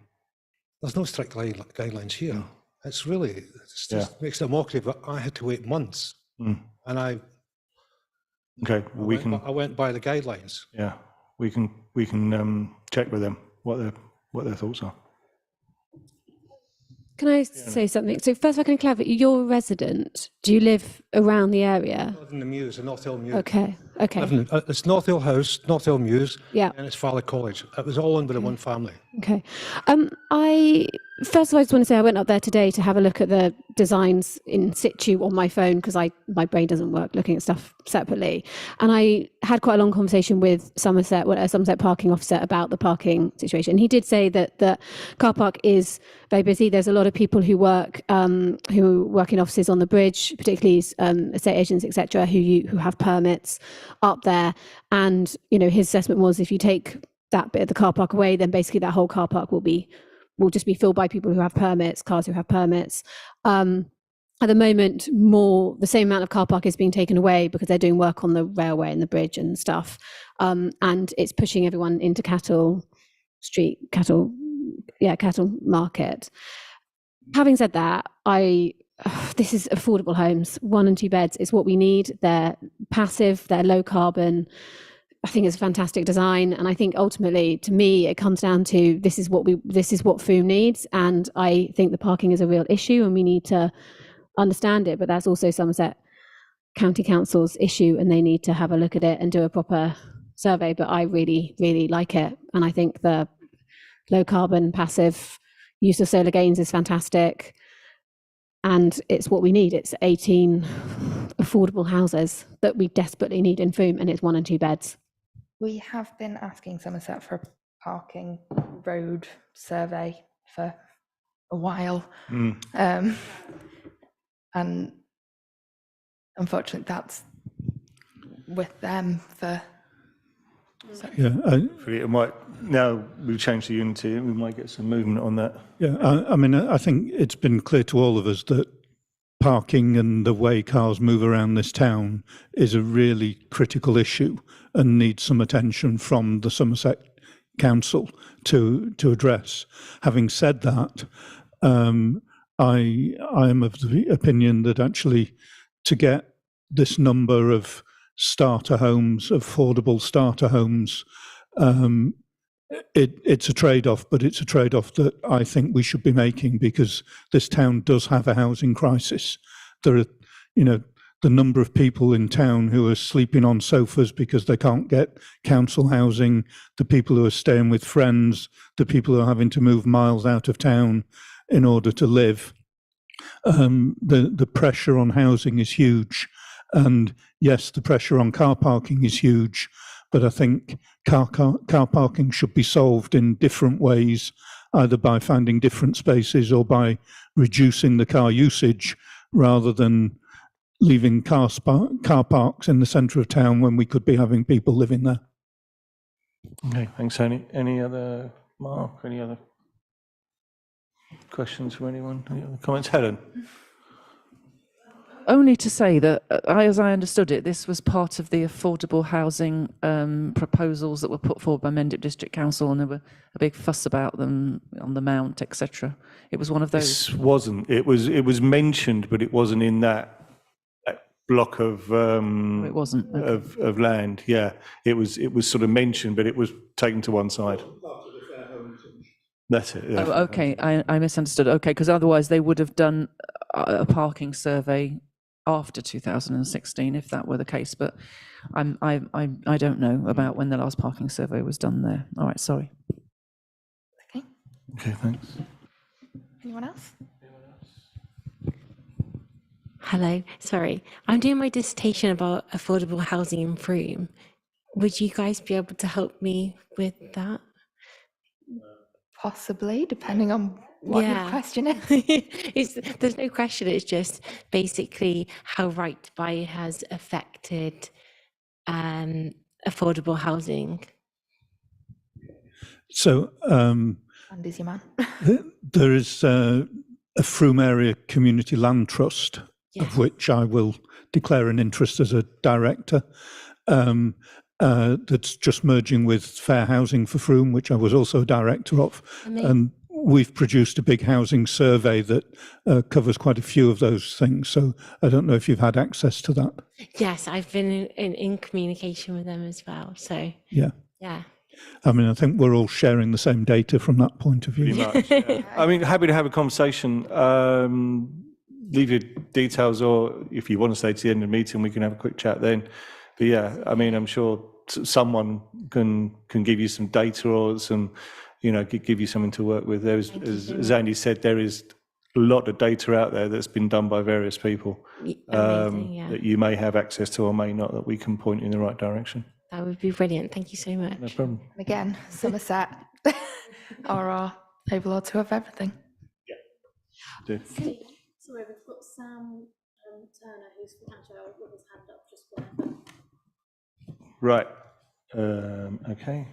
There's no strict guidelines here. It's just makes it a mockery, but I had to wait months. Mm. And I went by the guidelines. Yeah, we can check with them what their thoughts are. Can I say something? So first, if I can clarify, you're a resident. Do you live around the area? I live in the Mews, the North Hill Mews. Okay. Okay. It's North Hill House, North Hill Mews, Yeah. and it's Farley College. It was all under the one family. Okay. I first of all, I just want to say I went up there today to have a look at the designs in situ on my phone because my brain doesn't work looking at stuff separately. And I had quite a long conversation with Somerset parking officer about the parking situation. He did say that the car park is very busy. There's a lot of people who work in offices on the bridge, particularly estate agents, etc., who have permits up there. And his assessment was if you take that bit of the car park away, then basically that whole car park will just be filled by people who have permits, cars who have permits. At the moment, the same amount of car park is being taken away because they're doing work on the railway and the bridge and stuff. And it's pushing everyone into cattle market. Having said that, this is affordable homes. 1 and 2 beds is what we need. They're passive, they're low carbon. I think it's a fantastic design, and I think ultimately, to me, it comes down to this is what Frome needs, and I think the parking is a real issue, and we need to understand it. But that's also Somerset County Council's issue, and they need to have a look at it and do a proper survey. But I really, really like it, and I think the low carbon, passive use of solar gains is fantastic, and it's what we need. It's 18 affordable houses that we desperately need in Frome, and it's 1 and 2 beds. We have been asking Somerset for a parking road survey for a while. And unfortunately, that's with them for. Yeah, It might, now we've changed the unity, we might get some movement on that. yeah. I mean, I think it's been clear to all of us that parking and the way cars move around this town is a really critical issue and needs some attention from the Somerset Council to address. Having said that, I am of the opinion that actually to get this number of starter homes, affordable starter homes, it's a trade-off, but it's a trade-off that I think we should be making because this town does have a housing crisis. There are, the number of people in town who are sleeping on sofas because they can't get council housing, the people who are staying with friends, the people who are having to move miles out of town in order to live. The pressure on housing is huge. And yes, the pressure on car parking is huge, but I think car parking should be solved in different ways, either by finding different spaces or by reducing the car usage rather than leaving car parks in the centre of town when we could be having people living there. Okay, thanks, Tony. Any other, Mark, any other questions from anyone? Any other comments? Helen? Only to say that, as I understood it, this was part of the affordable housing proposals that were put forward by Mendip District Council, and there were a big fuss about them on the Mount, etc. It was one of those. This wasn't. It was mentioned, but it wasn't in that block of It wasn't. Okay. of land. Yeah, it was sort of mentioned, but it was taken to one side. That's it. Yeah. Oh, okay. I misunderstood. Okay, because otherwise they would have done a parking survey after 2016 if that were the case. But I don't know about when the last parking survey was done there. All right, sorry. Okay. Okay, thanks. Anyone else? Hello, sorry. I'm doing my dissertation about affordable housing in Frome. Would you guys be able to help me with that? Possibly, depending on what your question is. There's no question, it's just basically how Right to Buy has affected affordable housing. So Andy's your man. there is a Frome Area Community Land Trust, of which I will declare an interest as a director, that's just merging with Fair Housing for Frome, which I was also a director of. And we've produced a big housing survey that covers quite a few of those things. So I don't know if you've had access to that. Yes, I've been in communication with them as well. So yeah. I mean, I think we're all sharing the same data from that point of Pretty view. much, yeah. I mean, happy to have a conversation. Leave your details, or if you want to stay to the end of the meeting, we can have a quick chat then. But yeah, I mean, I'm sure someone can give you some data or some, give you something to work with. There's, as Andy said, there is a lot of data out there that's been done by various people Amazing, yeah. that you may have access to or may not, that we can point you in the right direction. That would be brilliant. Thank you so much. No problem. Again, Somerset are our overlords who have everything. Do. Sorry, we've got Sam Turner, who's from Agile, with his hand up, just whatever. Right. Okay.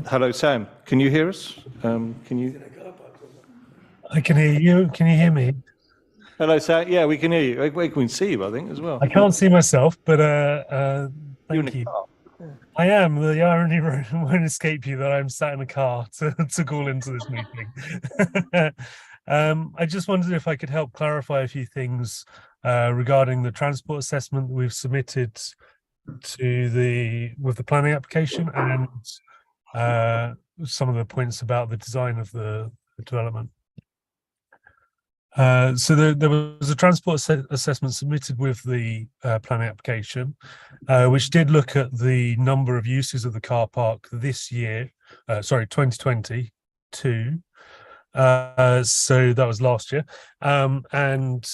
Hello, Sam. Can you hear us? Can you? I can hear you. Can you hear me? Hello, Sam. Yeah, we can hear you. We can see you, I think, as well. I can't see myself, but You're in thank a you. car. I am. The irony won't escape you that I'm sat in a car to call into this meeting. I just wondered if I could help clarify a few things regarding the transport assessment that we've submitted to with the planning application, and some of the points about the design of the development. So there was a transport assessment submitted with the planning application, which did look at the number of uses of the car park this year, 2022. So that was last year, and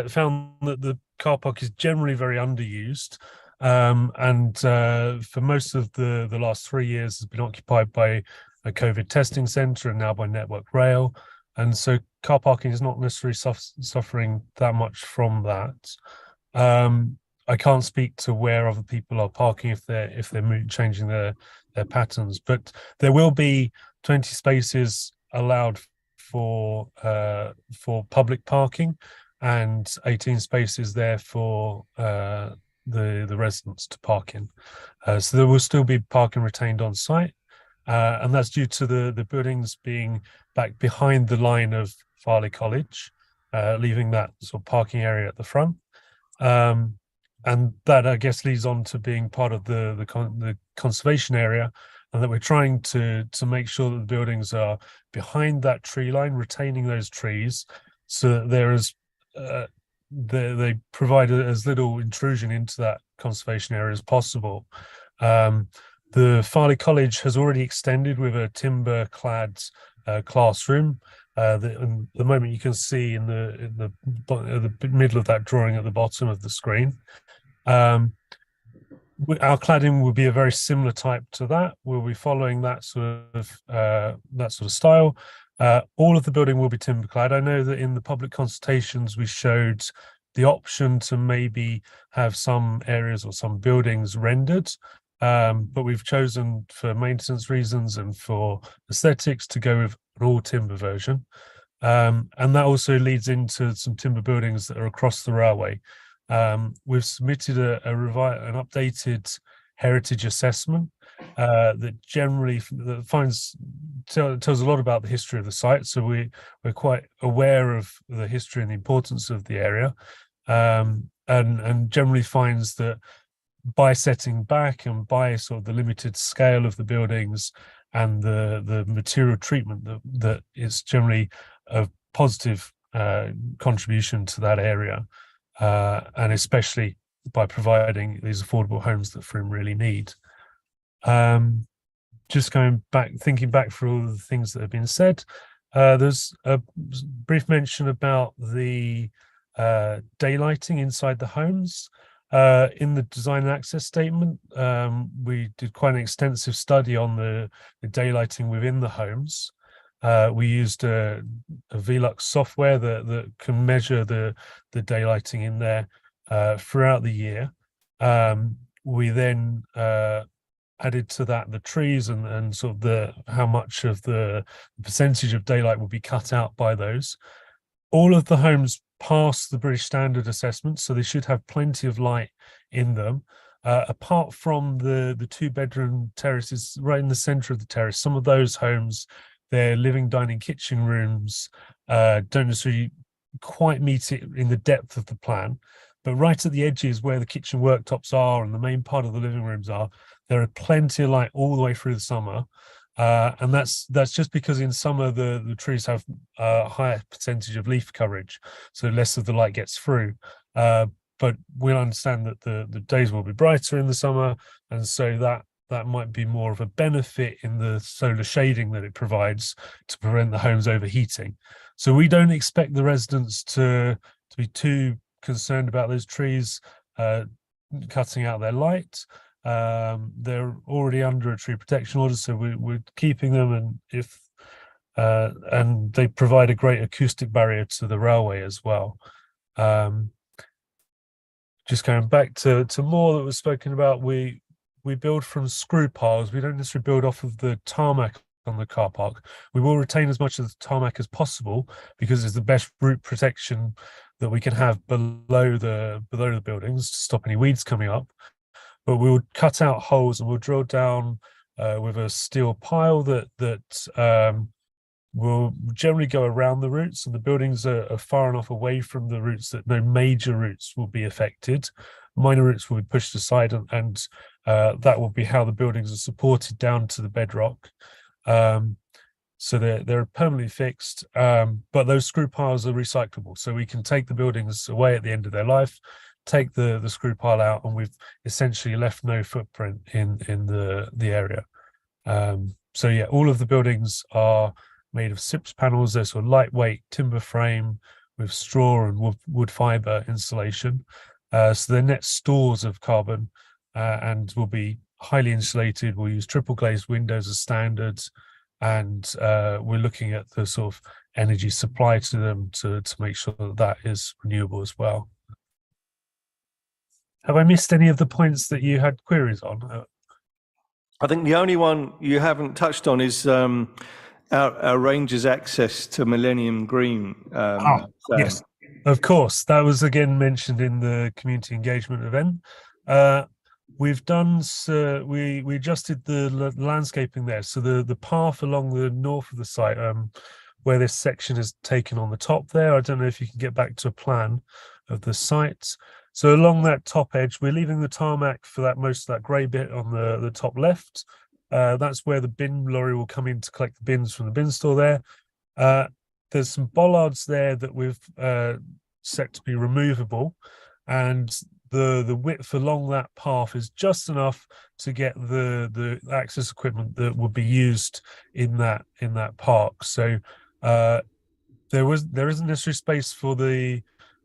found that the car park is generally very underused, and for most of the last 3 years has been occupied by a COVID testing centre and now by Network Rail. And so car parking is not necessarily suffering that much from that. I can't speak to where other people are parking if they're changing their patterns, but there will be 20 spaces allowed for public parking and 18 spaces there for the residents to park in. So there will still be parking retained on site. And that's due to the buildings being back behind the line of Farley College, leaving that sort of parking area at the front. And that, I guess, leads on to being part of the conservation area, and that we're trying to make sure that the buildings are behind that tree line, retaining those trees, so that there is they provide as little intrusion into that conservation area as possible. The Farley College has already extended with a timber-clad classroom. The moment you can see in the middle of that drawing at the bottom of the screen. Our cladding will be a very similar type to that. We'll be following that sort of style. All of the building will be timber-clad. I know that in the public consultations we showed the option to maybe have some areas or some buildings rendered. But we've chosen, for maintenance reasons and for aesthetics, to go with an all timber version. And that also leads into some timber buildings that are across the railway. We've submitted an updated heritage assessment that generally tells a lot about the history of the site. So we're quite aware of the history and the importance of the area, and generally finds that by setting back and by sort of the limited scale of the buildings and the material treatment that is generally a positive contribution to that area, and especially by providing these affordable homes that Frome really need. Just thinking back through all the things that have been said, there's a brief mention about the daylighting inside the homes. In the design and access statement, we did quite an extensive study on the daylighting within the homes. We used a Velux software that can measure the daylighting in there throughout the year. We then added to that the trees and sort of how much of the percentage of daylight will be cut out by those. All of the homes pass the British Standard assessment, so they should have plenty of light in them. Apart from the 2-bedroom terraces right in the centre of the terrace, some of those homes, their living, dining, kitchen rooms don't necessarily quite meet it in the depth of the plan. But right at the edges where the kitchen worktops are and the main part of the living rooms are, there are plenty of light all the way through the summer. And that's just because in summer the trees have a higher percentage of leaf coverage, so less of the light gets through. But we'll understand that the days will be brighter in the summer, and so that might be more of a benefit in the solar shading that it provides to prevent the homes overheating. So we don't expect the residents to be too concerned about those trees cutting out their light. They're already under a tree protection order, so we're keeping them, and they provide a great acoustic barrier to the railway as well. Just going back to more that was spoken about, we build from screw piles. We don't necessarily build off of the tarmac on the car park. We will retain as much of the tarmac as possible because it's the best root protection that we can have below the buildings to stop any weeds coming up. But we would cut out holes and we'll drill down with a steel pile that will generally go around the roots, and the buildings are far enough away from the roots that no major roots will be affected. Minor roots will be pushed aside, and that will be how the buildings are supported down to the bedrock. So they're permanently fixed, but those screw piles are recyclable, so we can take the buildings away at the end of their life, take the screw pile out, and we've essentially left no footprint in the area. So yeah, all of the buildings are made of SIPS panels. They're sort of lightweight timber frame with straw and wood fiber insulation. So they're net stores of carbon and will be highly insulated. We'll use triple glazed windows as standards, and we're looking at the sort of energy supply to them to make sure that is renewable as well. Have I missed any of the points that you had queries on? I think the only one you haven't touched on is our rangers' access to Millennium Green. Yes, of course. That was again mentioned in the community engagement event. We've done we adjusted the landscaping there, so the path along the north of the site, where this section is taken on the top there. I don't know if you can get back to a plan of the site. So along that top edge, we're leaving the tarmac for that most of that grey bit on the top left. That's where the bin lorry will come in to collect the bins from the bin store there. There's some bollards there that we've set to be removable, and the width along that path is just enough to get the access equipment that would be used in that park. So there isn't necessarily space for the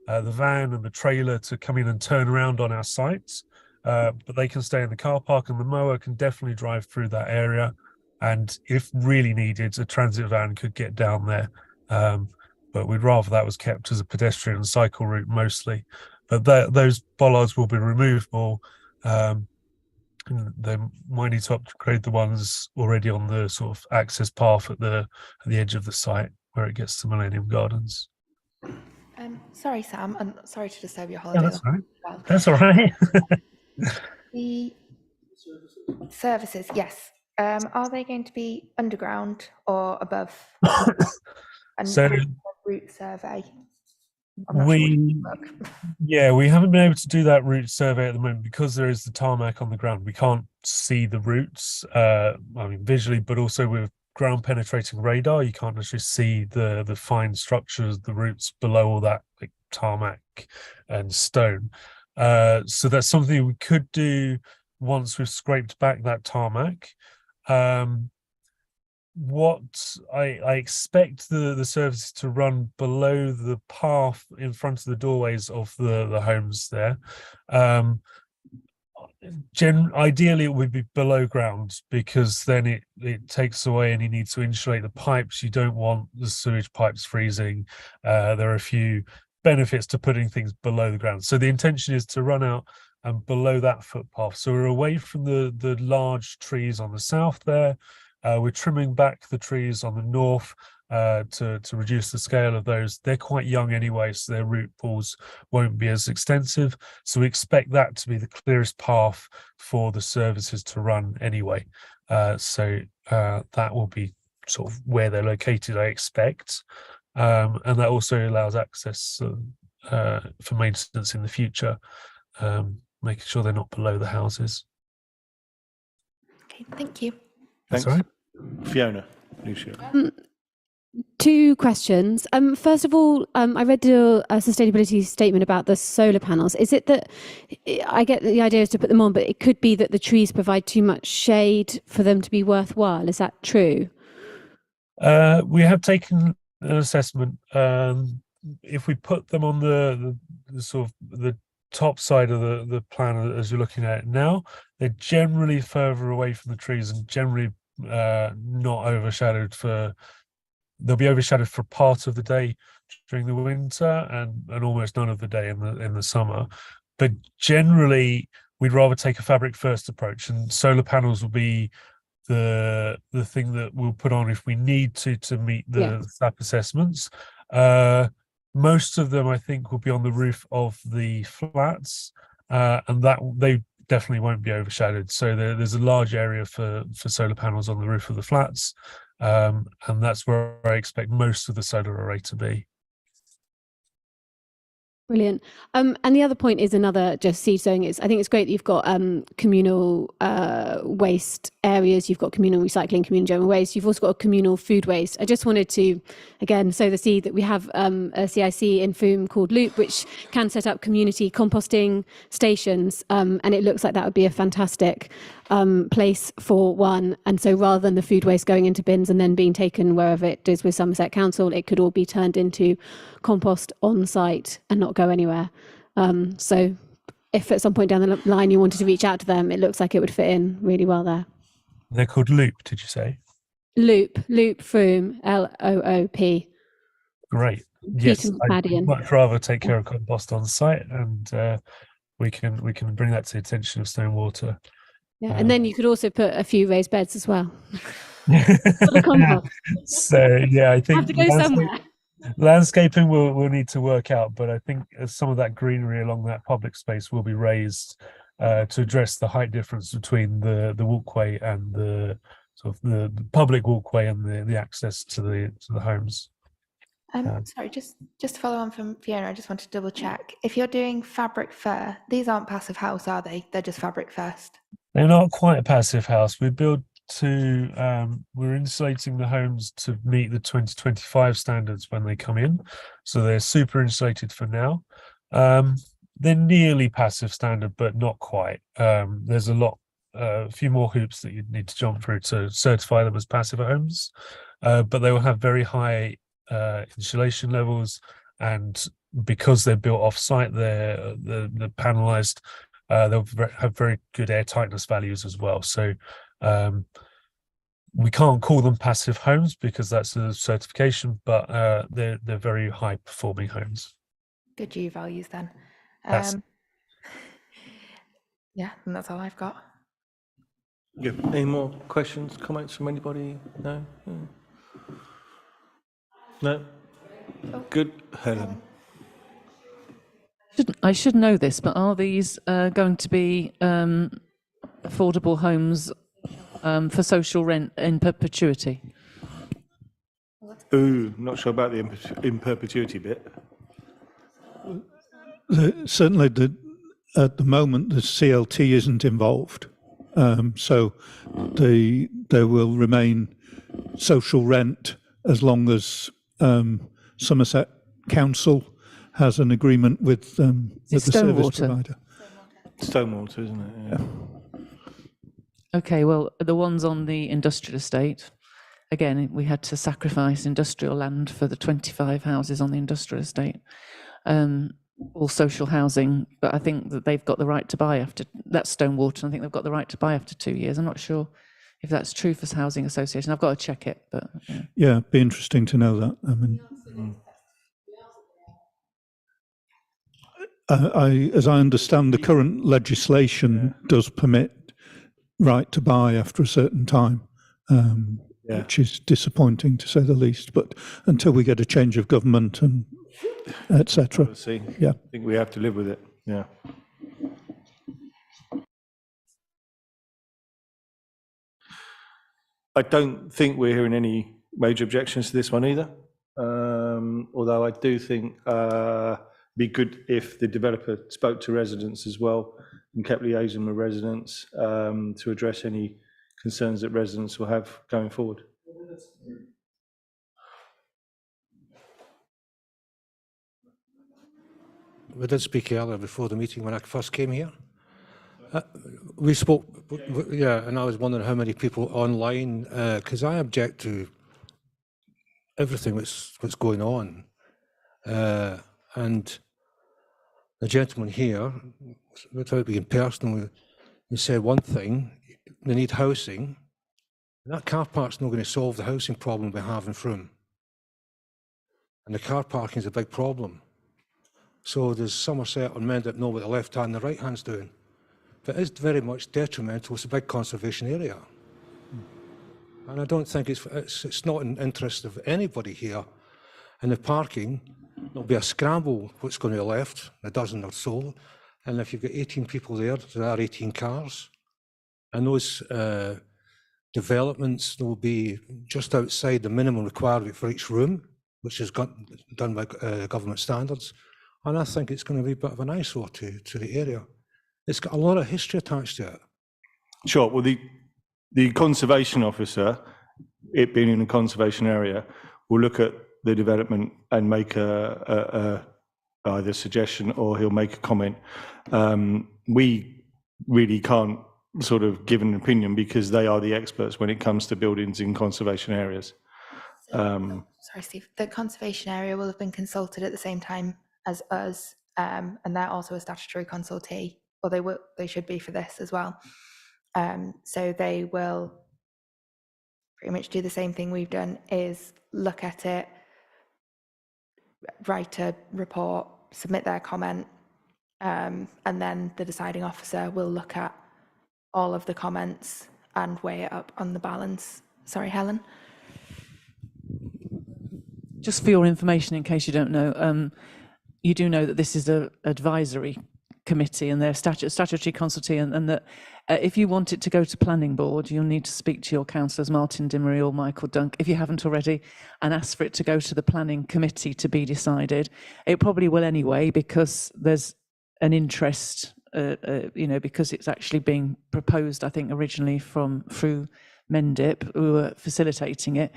van and the trailer to come in and turn around on our sites, but they can stay in the car park, and the mower can definitely drive through that area. And if really needed, a transit van could get down there. But we'd rather that was kept as a pedestrian and cycle route mostly. But those bollards will be removable. They might need to upgrade the ones already on the sort of access path at the edge of the site where it gets to Millennium Gardens. Sorry, Sam, and sorry to disturb your holiday. That's all right. That's all right. The services, yes. Are they going to be underground or above? And So route survey. we haven't been able to do that route survey at the moment because there is the tarmac on the ground. We can't see the routes, I mean visually, but also with ground penetrating radar, you can't actually see the fine structures, the roots below all that like tarmac and stone. So that's something we could do once we've scraped back that tarmac. What I expect the services to run below the path in front of the doorways of the homes there. Ideally it would be below ground, because then it takes away any need to insulate the pipes. You don't want the sewage pipes freezing. There are a few benefits to putting things below the ground. So the intention is to run out and below that footpath. So we're away from the large trees on the south there. We're trimming back the trees on the north to reduce the scale of those. They're quite young anyway, so their root balls won't be as extensive. So we expect that to be the clearest path for the services to run anyway. So that will be sort of where they're located, I expect. And that also allows access for maintenance in the future, making sure they're not below the houses. Okay, thank you. That's Thanks. all right. Fiona, Lucia. Two questions. First of all, I read the sustainability statement about the solar panels. Is it that I get that the idea is to put them on, but it could be that the trees provide too much shade for them to be worthwhile? Is that true? We have taken an assessment. If we put them on the sort of the top side of the plan as you're looking at it now, they're generally further away from the trees and generally not overshadowed for. They'll be overshadowed for part of the day during the winter and almost none of the day in the summer. But generally, we'd rather take a fabric first approach, and solar panels will be the thing that we'll put on if we need to meet the SAP assessments. Most of them, I think, will be on the roof of the flats, and that they definitely won't be overshadowed. So there's a large area for solar panels on the roof of the flats. And that's where I expect most of the solar array to be. Brilliant. And the other point is another just seed sowing. I think it's great that you've got communal waste areas. You've got communal recycling, communal general waste. You've also got a communal food waste. I just wanted to, again, sow the seed that we have a CIC in Frome called Loop, which can set up community composting stations. And it looks like that would be a fantastic place for one. And so rather than the food waste going into bins and then being taken wherever it is with Somerset Council, it could all be turned into compost on site and not go anywhere. So if at some point down the line you wanted to reach out to them, it looks like it would fit in really well there. They're called Loop, did you say? Loop Frome, Loop. Great. Yes, I'd Peter much rather take care of compost on site, and we can bring that to the attention of Stonewater. Yeah, and then you could also put a few raised beds as well. For the compost. So yeah, I think have to go somewhere. Landscaping we'll need to work out, but I think some of that greenery along that public space will be raised to address the height difference between the walkway and the sort of the public walkway and the access to the homes. Sorry, just to follow on from Fiona, I just want to double check. If you're doing fabric fur, these aren't passive house, are they? They're just fabric first. They're not quite a passive house. We build we're insulating the homes to meet the 2025 standards when they come in. So they're super insulated for now. They're nearly passive standard, but not quite. There's a few more hoops that you'd need to jump through to certify them as passive homes. But they will have very high insulation levels, and because they're built off site, they're panelized. They'll have very good air tightness values as well. So we can't call them passive homes because that's a certification, but they're very high performing homes. Good U values then. Yeah, and that's all I've got. Good. Any more questions, comments from anybody? No? No? Good. Helen. I should know this, but are these going to be affordable homes for social rent in perpetuity? Ooh, not sure about the in perpetuity bit. Certainly, at the moment, the CLT isn't involved. So there will remain social rent as long as Somerset Council has an agreement with the service provider. Stonewater, isn't it? Yeah. Okay, well, the ones on the industrial estate, again, we had to sacrifice industrial land for the 25 houses on the industrial estate. All social housing, but I think that they've got the right to buy after, that's Stonewater, I think they've got the right to buy after 2 years. I'm not sure if that's true for housing association. I've got to check it, but yeah, it'd be interesting to know that. I mean, as I understand, the current legislation does permit right to buy after a certain time, which is disappointing to say the least. But until we get a change of government and etc. Yeah, I think we have to live with it. Yeah. I don't think we're hearing any major objections to this one either. Although I do think Be good if the developer spoke to residents as well and kept liaising with residents to address any concerns that residents will have going forward. We did speak earlier before the meeting when I first came here. We spoke, yeah, and I was wondering how many people online, because I object to everything what's going on. And the gentleman here, without being personal, he said one thing: they need housing. That car park's not going to solve the housing problem we have in Frome. And the car parking is a big problem. So there's Somerset and Mendip know what the left hand and the right hand's doing. But it's very much detrimental. It's a big conservation area. And I don't think it's not in the interest of anybody here. And the parking, there'll be a scramble what's going to the left, a dozen or so. And if you've got 18 people there, there are 18 cars. And those developments will be just outside the minimum requirement for each room, which is done by government standards. And I think it's going to be a bit of an eyesore to the area. It's got a lot of history attached to it. Sure. Well, the conservation officer, it being in a conservation area, will look at the development and make either a suggestion or he'll make a comment. We really can't sort of give an opinion because they are the experts when it comes to buildings in conservation areas. Sorry, Steve. The conservation area will have been consulted at the same time as us, and they're also a statutory consultee, or they should be for this as well. So they will pretty much do the same thing we've done, is look at it, write a report, submit their comment, and then the deciding officer will look at all of the comments and weigh it up on the balance. Sorry, Helen. Just for your information, in case you don't know, you do know that this is an advisory committee and they're statutory consultee, and that if you want it to go to planning board, you'll need to speak to your councillors, Martin Dimery or Michael Dunk, if you haven't already, and ask for it to go to the planning committee to be decided. It probably will anyway, because there's an interest, because it's actually being proposed, I think, originally through Mendip, who were facilitating it.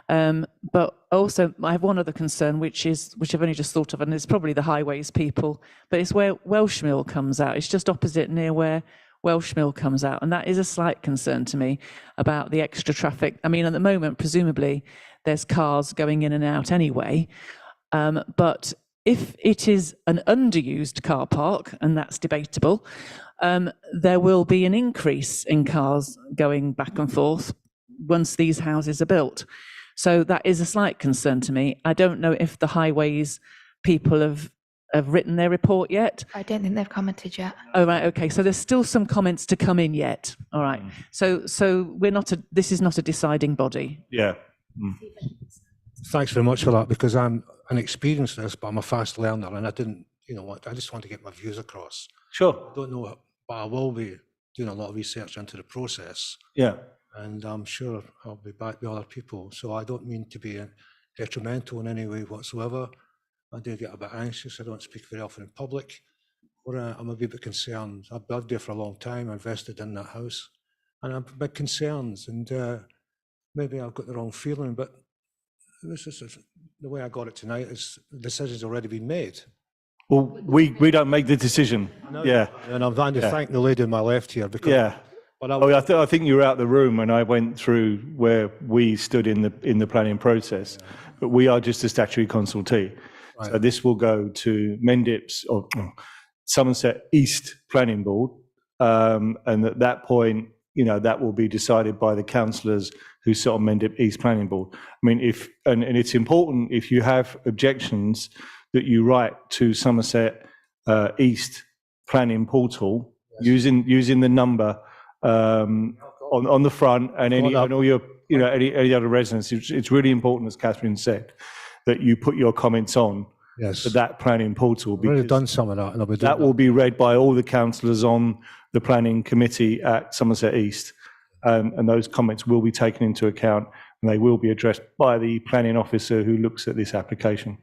But also, I have one other concern, which I've only just thought of, and it's probably the highways people, but it's where Welshmill comes out. It's just opposite near where Welshmill comes out, and that is a slight concern to me about the extra traffic. I mean, at the moment, presumably, there's cars going in and out anyway, but if it is an underused car park, and that's debatable, there will be an increase in cars going back and forth once these houses are built. So that is a slight concern to me. I don't know if the highways people have written their report yet. I don't think they've commented yet. Oh, right, okay. So there's still some comments to come in yet. All right. So this is not a deciding body. Yeah. Thanks very much for that, because I'm inexperienced in this, but I'm a fast learner, and I just want to get my views across. Sure. I don't know, but I will be doing a lot of research into the process. Yeah. And I'm sure I'll be back with other people. So I don't mean to be detrimental in any way whatsoever. I do get a bit anxious. I don't speak very often in public. But I'm a wee bit concerned. I've lived there for a long time, invested in that house. And I'm big concerns. And maybe I've got the wrong feeling, but this is the way I got it tonight is the decision's already been made. Well, we don't make the decision. Yeah. And I'm trying to thank the lady on my left here because. Yeah. But I think you were out the room when I went through where we stood in the planning process, but we are just a statutory consultee. Right. So this will go to Mendip's or Somerset East Planning Board, and at that point, that will be decided by the councillors who sit on Mendip East Planning Board. I mean, and it's important if you have objections that you write to Somerset East Planning Portal using the number on the front and all your any other residents. It's really important, as Catherine said, that you put your comments on to that planning portal. I've already done some of that, and I'll be doing that will be read by all the councillors on the planning committee at Somerset East, and those comments will be taken into account, and they will be addressed by the planning officer who looks at this application.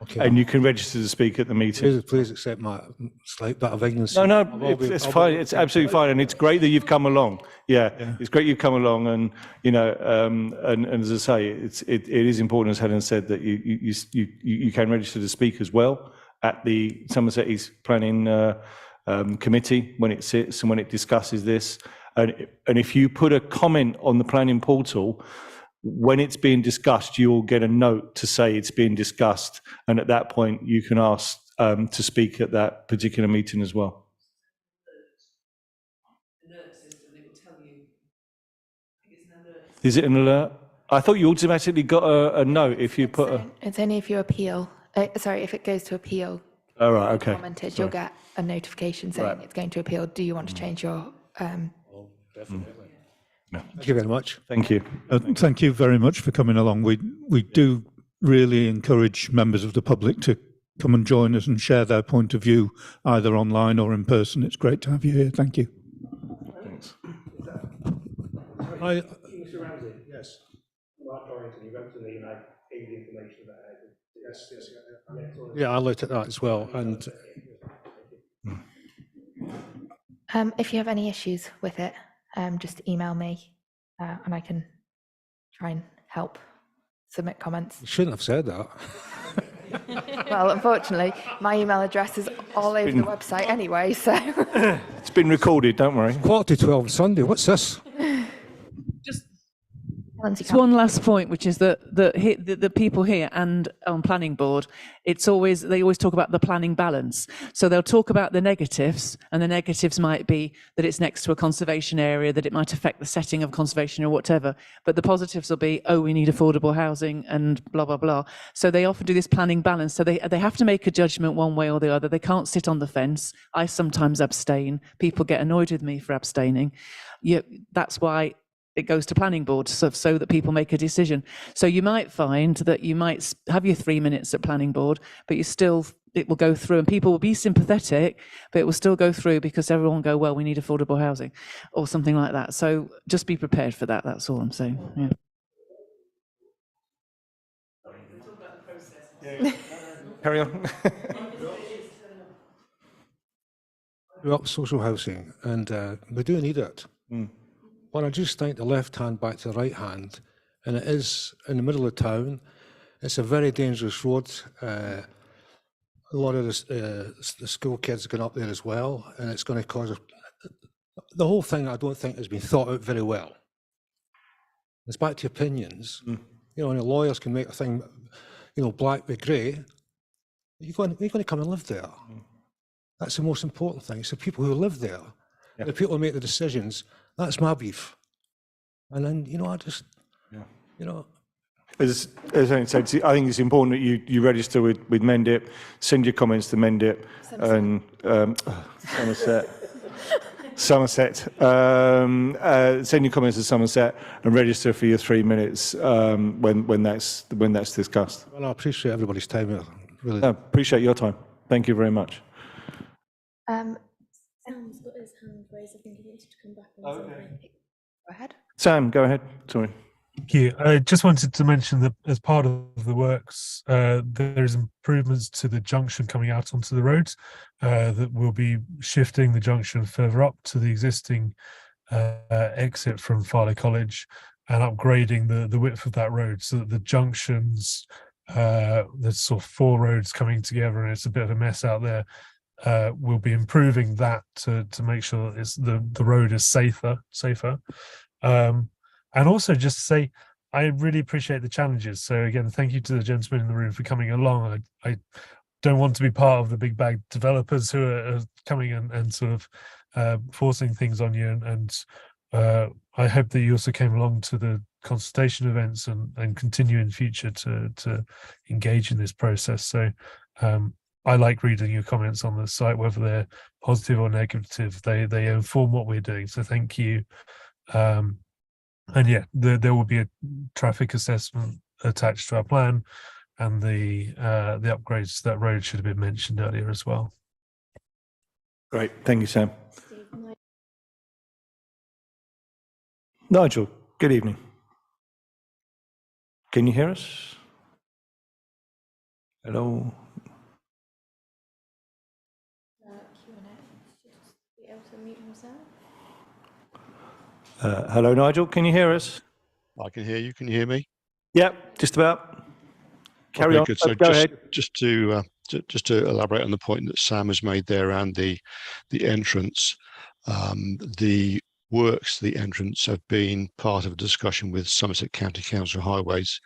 Okay. and you can register to speak at the meeting. Please accept my slight bit of ignorance. No, I will be- it's I will fine. be- It's absolutely fine, and it's great that you've come along. Yeah, it's great you've come along, and and as I say, it is important, as Helen said, that you can register to speak as well at the Somerset East Planning Committee when it sits and when it discusses this. And if you put a comment on the planning portal, when it's being discussed, you'll get a note to say it's being discussed, and at that point, you can ask to speak at that particular meeting as well. Is it an alert? I thought you automatically got a note if you put a. It's only if you appeal, sorry, if it goes to appeal. All right, okay. Commented, you'll get a notification saying it's going to appeal. Do you want to change your? Thank you very much. Thank you. Thank you very much for coming along. We do really encourage members of the public to come and join us and share their point of view, either online or in person. It's great to have you here. Thank you. Thanks. Yes. Yeah, I looked at that as well, and If you have any issues with it, just email me, and I can try and help submit comments. you shouldn't have said that. Well, unfortunately, my email address is all over the website anyway, so. It's been recorded, don't worry. 12 Sunday, what's this? Just one last point, which is that the people here and on planning board, they always talk about the planning balance. So they'll talk about the negatives, and the negatives might be that it's next to a conservation area, that it might affect the setting of conservation or whatever. But the positives will be, oh, we need affordable housing and blah, blah, blah. So they often do this planning balance. So they have to make a judgment one way or the other. They can't sit on the fence. I sometimes abstain. People get annoyed with me for abstaining. That's why it goes to planning board so that people make a decision. So you might find that you might have your 3 minutes at planning board, but it will go through and people will be sympathetic, but it will still go through because everyone will go, well, we need affordable housing or something like that. So just be prepared for that. That's all I'm saying. Yeah. Carry on. We're up social housing, and we do need it. When I just think the left hand back to the right hand, and it is in the middle of town, it's a very dangerous road. A lot of the school kids are going up there as well, and it's going to cause the whole thing. I don't think has been thought out very well. It's back to opinions. You know, and the lawyers can make a thing, black with grey. You're going to come and live there. That's the most important thing. It's the people who live there, the people who make the decisions. That's my beef. And then, As Helen said, I think it's important that you register with Mendip, send your comments to Mendip and Somerset. Send your comments to Somerset and register for your 3 minutes when that's discussed. Well, I appreciate everybody's time here. Really. No, appreciate your time. Thank you very much. Sam's got his hand raised. I think he wanted to come back on something. Go ahead. Sam, go ahead. Sorry. Thank you. I just wanted to mention that as part of the works, there's improvements to the junction coming out onto the roads that will be shifting the junction further up to the existing exit from Farleigh College and upgrading the width of that road so that the junctions, there's sort of 4 roads coming together and it's a bit of a mess out there. We'll be improving that to make sure that the road is safer. And also just to say, I really appreciate the challenges. So again, thank you to the gentleman in the room for coming along. I don't want to be part of the big bag developers who are coming and sort of forcing things on you. And I hope that you also came along to the consultation events and continue in future to engage in this process. So I like reading your comments on the site, whether they're positive or negative. They inform what we're doing. So thank you. And yeah, there will be a traffic assessment attached to our plan, and the upgrades to that road should have been mentioned earlier as well. Great. Thank you, Sam. Nigel, good evening. Can you hear us? Hello. Hello, Nigel. Can you hear us? I can hear you. Can you hear me? Yep, just about. Carry Okay, on. good. So Go ahead. just to elaborate on the point that Sam has made there around the entrance, the works, the entrance have been part of a discussion with Somerset County Council Highways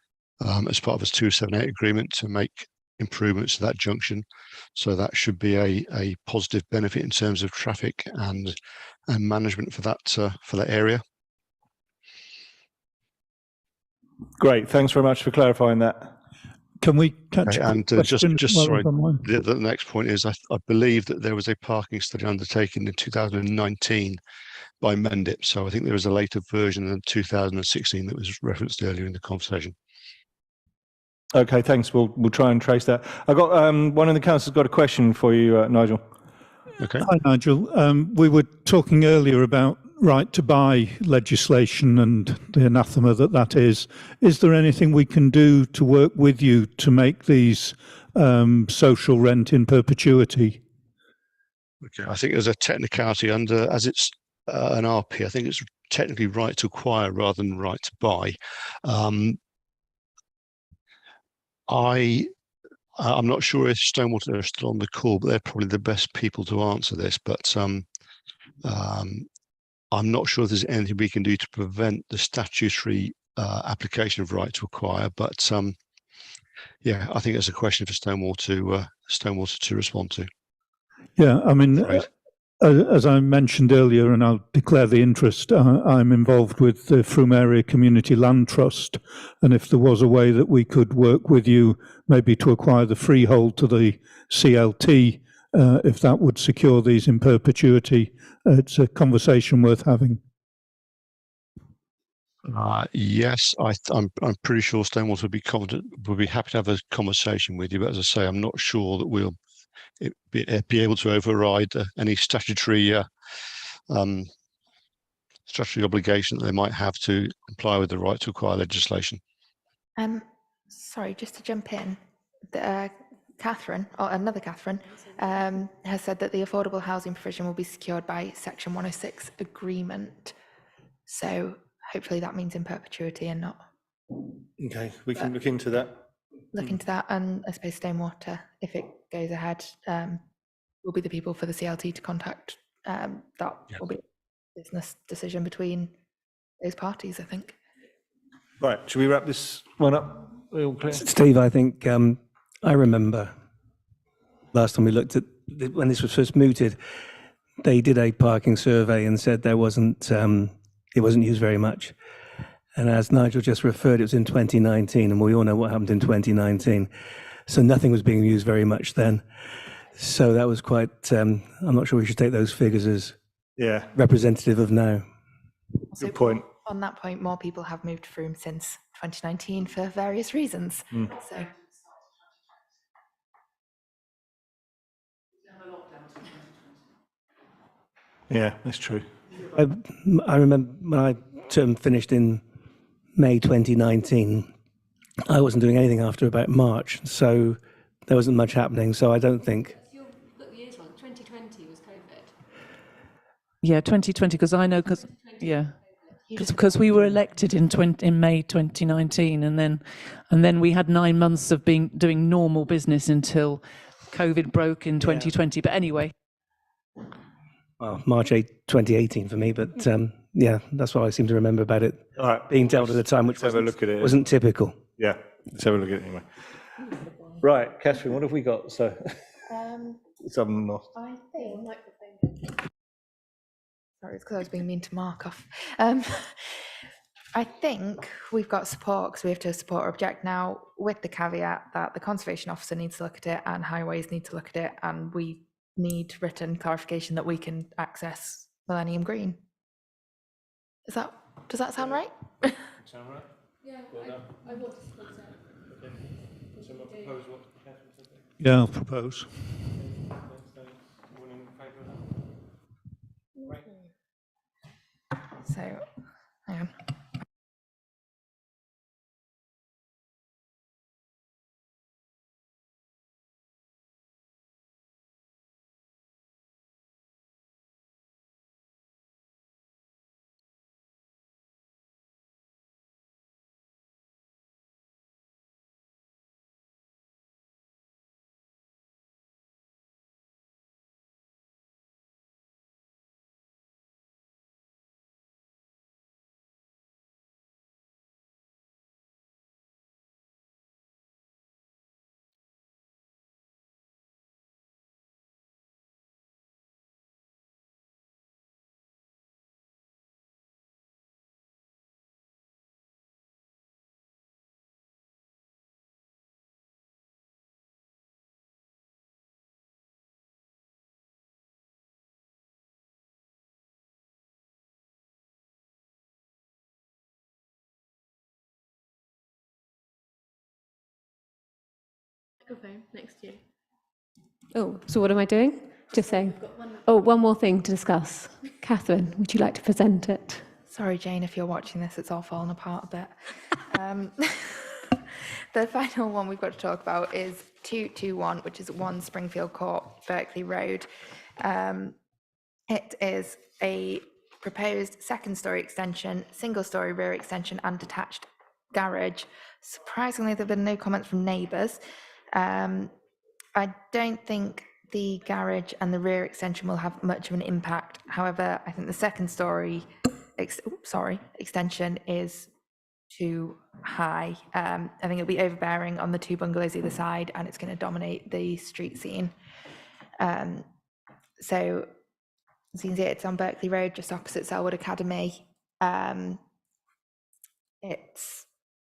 as part of its 278 agreement to make improvements to that junction. So that should be a positive benefit in terms of traffic and management for that area. Great. Thanks very much for clarifying that. Can we catch Okay, a and quick just question while sorry, it's online? the next point is I believe that there was a parking study undertaken in 2019 by Mendip. So I think there was a later version than 2016 that was referenced earlier in the conversation. Okay, thanks. We'll try and trace that. I got one of the councillors got a question for you, Nigel. Okay. Hi, Nigel. We were talking earlier about right to buy legislation and the anathema that is. Is there anything we can do to work with you to make these social rent in perpetuity? Okay. I think there's a technicality under, as it's an RP, I think it's technically right to acquire rather than right to buy. I'm not sure if Stonewater are still on the call, but they're probably the best people to answer this. But I'm not sure if there's anything we can do to prevent the statutory application of right to acquire. But yeah, I think it's a question for Stonewater to respond to. Yeah, I mean, as I mentioned earlier, and I'll declare the interest, I'm involved with the Frome Area Community Land Trust. And if there was a way that we could work with you, maybe to acquire the freehold to the CLT, if that would secure these in perpetuity, it's a conversation worth having. Yes, I'm pretty sure Stonewater would be happy to have a conversation with you. But as I say, I'm not sure that we'll be able to override any statutory obligation that they might have to comply with the right to acquire legislation. Sorry, just to jump in, Catherine, or another Catherine, has said that the affordable housing provision will be secured by Section 106 agreement. So hopefully that means in perpetuity and not. Okay, we can look into that. Look into that, and I suppose Stonewater, if it goes ahead, will be the people for the CLT to contact. That will be a business decision between those parties, I think. Right, should we wrap this one up? Are we all clear? Steve, I think I remember last time we looked at when this was first mooted, they did a parking survey and said there wasn't it wasn't used very much. And as Nigel just referred, it was in 2019, and we all know what happened in 2019. So nothing was being used very much then. So that was quite, I'm not sure we should take those figures as representative of now. Also, good point. On that point, more people have moved to Frome since 2019 for various reasons. So. Yeah, that's true. I remember when my term finished in May 2019, I wasn't doing anything after about March, so there wasn't much happening. So I don't think. Look, the years wrong. 2020 was COVID. Yeah, 2020, because I know, because we were elected in May 2019, and then we had 9 months of doing normal business until COVID broke in 2020. But anyway. Well, March 8, 2018 for me, but yeah, that's what I seem to remember about it being dealt at a time which wasn't typical. Yeah, let's have a look at it anyway. Right, Catherine, what have we got? So, some not. I think. Sorry, it's because I was being mean to Markov. I think we've got support because we have to support or object now, with the caveat that the Conservation Officer needs to look at it and Highways need to look at it, and we need written clarification that we can access Millennium Green. Does that sound right? Sound right? Yeah, I want to support that. Okay. Someone propose what Catherine said? Yeah, I'll propose. So, hang on. Microphone next to you. Oh, so what am I doing? Just saying. Oh, one more thing to discuss. Catherine, would you like to present it? Sorry, Jane, if you're watching this, it's all fallen apart a bit. The final one we've got to talk about is 221, which is 1 Springfield Court, Berkeley Road. It is a proposed second-storey extension, single-storey rear extension and detached garage. Surprisingly, there have been no comments from neighbours. I don't think the garage and the rear extension will have much of an impact. However, I think the second-storey extension is too high. I think it'll be overbearing on the 2 bungalows either side, and it's going to dominate the street scene. So as you can see, it's on Berkeley Road, just opposite Selwood Academy. It's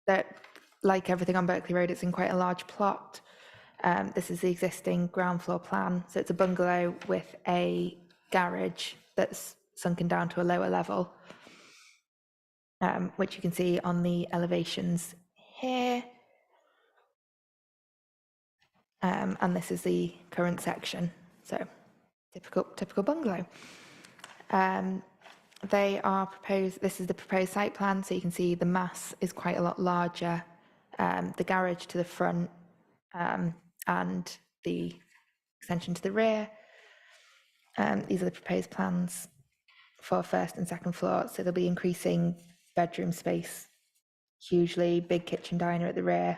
that, like everything on Berkeley Road, it's in quite a large plot. This is the existing ground floor plan. So it's a bungalow with a garage that's sunken down to a lower level, which you can see on the elevations here. And this is the current section. So typical bungalow. They are proposed, this is the proposed site plan, so you can see the mass is quite a lot larger. The garage to the front and the extension to the rear. These are the proposed plans for first and second floor, so they'll be increasing bedroom space hugely, big kitchen diner at the rear,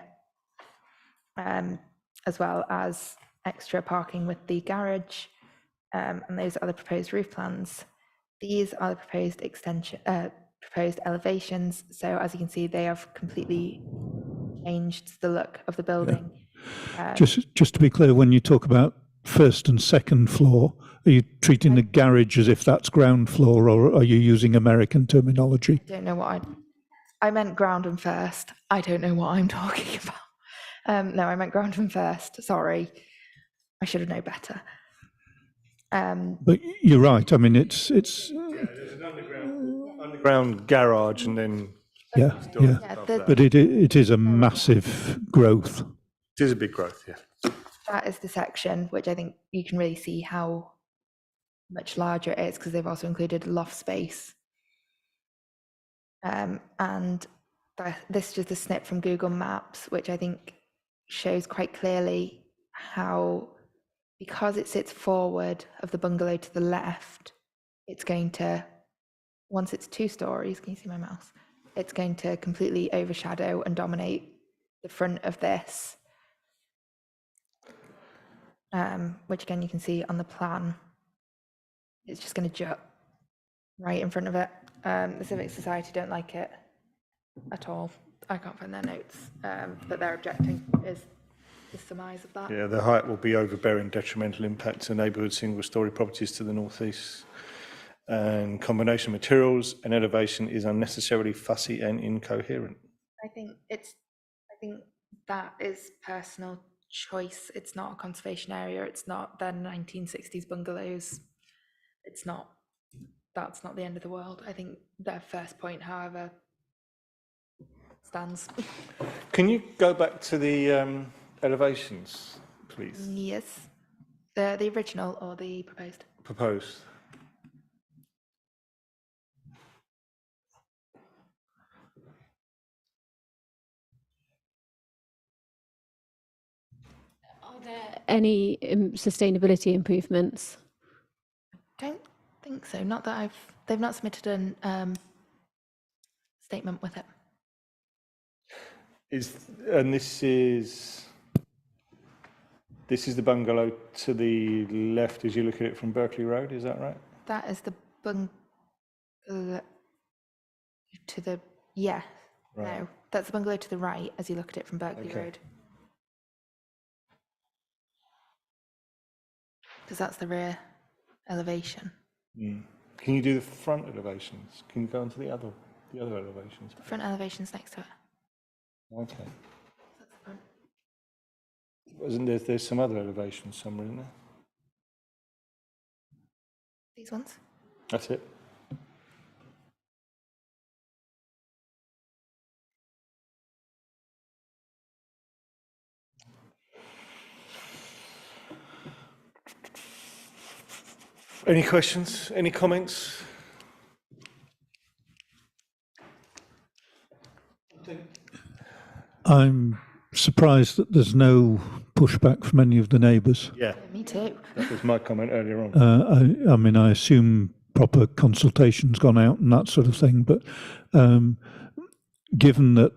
as well as extra parking with the garage. And those are the proposed roof plans. These are the proposed extension, proposed elevations. So as you can see, they have completely changed the look of the building. Just to be clear, when you talk about first and second floor, are you treating the garage as if that's ground floor, or are you using American terminology? I don't know what I meant ground and first. I don't know what I'm talking about. No, I meant ground and first. Sorry, I should have known better. But you're right. I mean, it's There's an underground garage, and then yeah. But it is a massive growth. it is a big growth. Yeah. That is the section which I think you can really see how much larger it is, because they've also included loft space. And this is just a snip from Google Maps, which I think shows quite clearly how, because it sits forward of the bungalow to the left, it's going to, once it's 2 stories, can you see my mouse? It's going to completely overshadow and dominate the front of this, which again you can see on the plan. It's just going to jut right in front of it. The Civic Society don't like it at all. I can't find their notes, but their objecting is the surmise of that. Yeah, the height will be overbearing detrimental impact to neighbourhood single-storey properties to the northeast. And combination of materials and elevation is unnecessarily fussy and incoherent. I think that is personal choice. It's not a conservation area. It's not the 1960s bungalows. It's not, that's not the end of the world. I think their first point, however, stands. Can you go back to the elevations, please? Yes. The original or the proposed? Proposed. Are there any sustainability improvements? Don't think so. Not that they've not submitted an statement with it. This is the bungalow to the left as you look at it from Berkeley Road, is that right? That is the bungalow to the, yeah, Right. no, that's the bungalow to the right as you look at it from Berkeley Okay. Road. Because that's the rear elevation. Mm. Can you do the front elevations? Can you go on to the other elevations? The front elevation's next to it. Okay. That's the front. Wasn't there's some other elevations somewhere in there? These ones? That's it. Any questions? Any comments? I'm surprised that there's no pushback from any of the neighbours. Yeah, Me too. that was my comment earlier on. I mean, I assume proper consultation's gone out and that sort of thing, but given that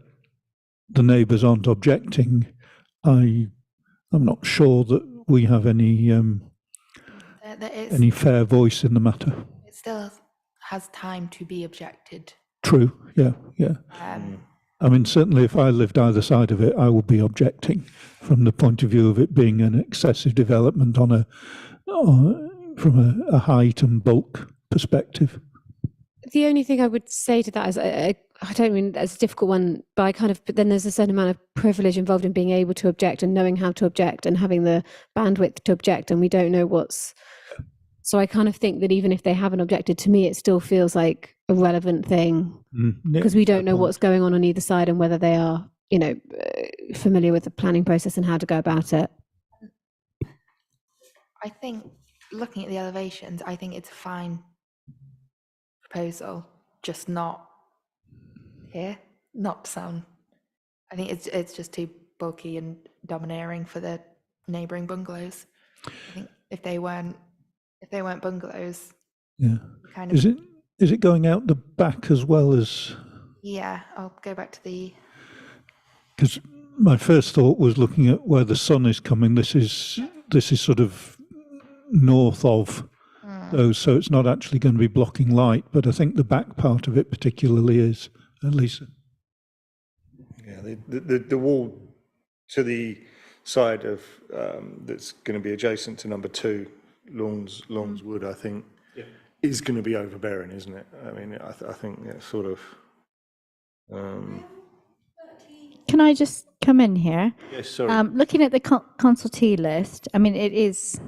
the neighbours aren't objecting, I'm not sure that we have any fair voice in the matter. It still has time to be objected. True, yeah. I mean, certainly if I lived either side of it, I would be objecting from the point of view of it being an excessive development from a height and bulk perspective. The only thing I would say to that is, I don't mean that's a difficult one, but but then there's a certain amount of privilege involved in being able to object and knowing how to object and having the bandwidth to object, and we don't know so I kind of think that even if they haven't objected, to me, it still feels like a relevant thing because we don't know what's going on either side and whether they are, familiar with the planning process and how to go about it. I think looking at the elevations, I think it's a fine proposal, just not here, not sound. I think it's just too bulky and domineering for the neighbouring bungalows. I think if they weren't bungalows, Yeah. kind of. Is it going out the back as well as? Yeah, I'll go back to the. Because my first thought was looking at where the sun is coming. This is sort of north of those, so it's not actually going to be blocking light. But I think the back part of it particularly is, Lisa. Yeah, the wall to the side of that's going to be adjacent to number 2, Lawns Wood, I think, is going to be overbearing, isn't it? I mean, I think it's sort of. Can I just come in here? Yes, sorry. Looking at the consultee list, I mean, it is,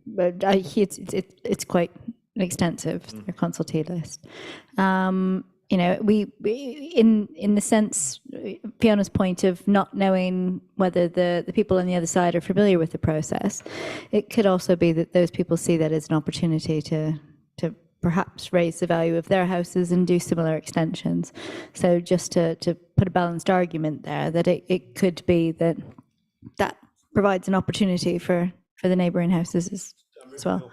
but it's quite extensive, the consultee list. We in the sense, Fiona's point of not knowing whether the people on the other side are familiar with the process, it could also be that those people see that as an opportunity to perhaps raise the value of their houses and do similar extensions. So just to put a balanced argument there, that it could be that provides an opportunity for the neighbouring houses as well.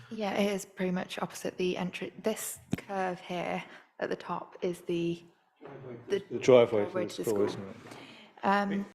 Yeah, it is pretty much opposite the entry. This curve here at the top is the driveway to the school, school. isn't it?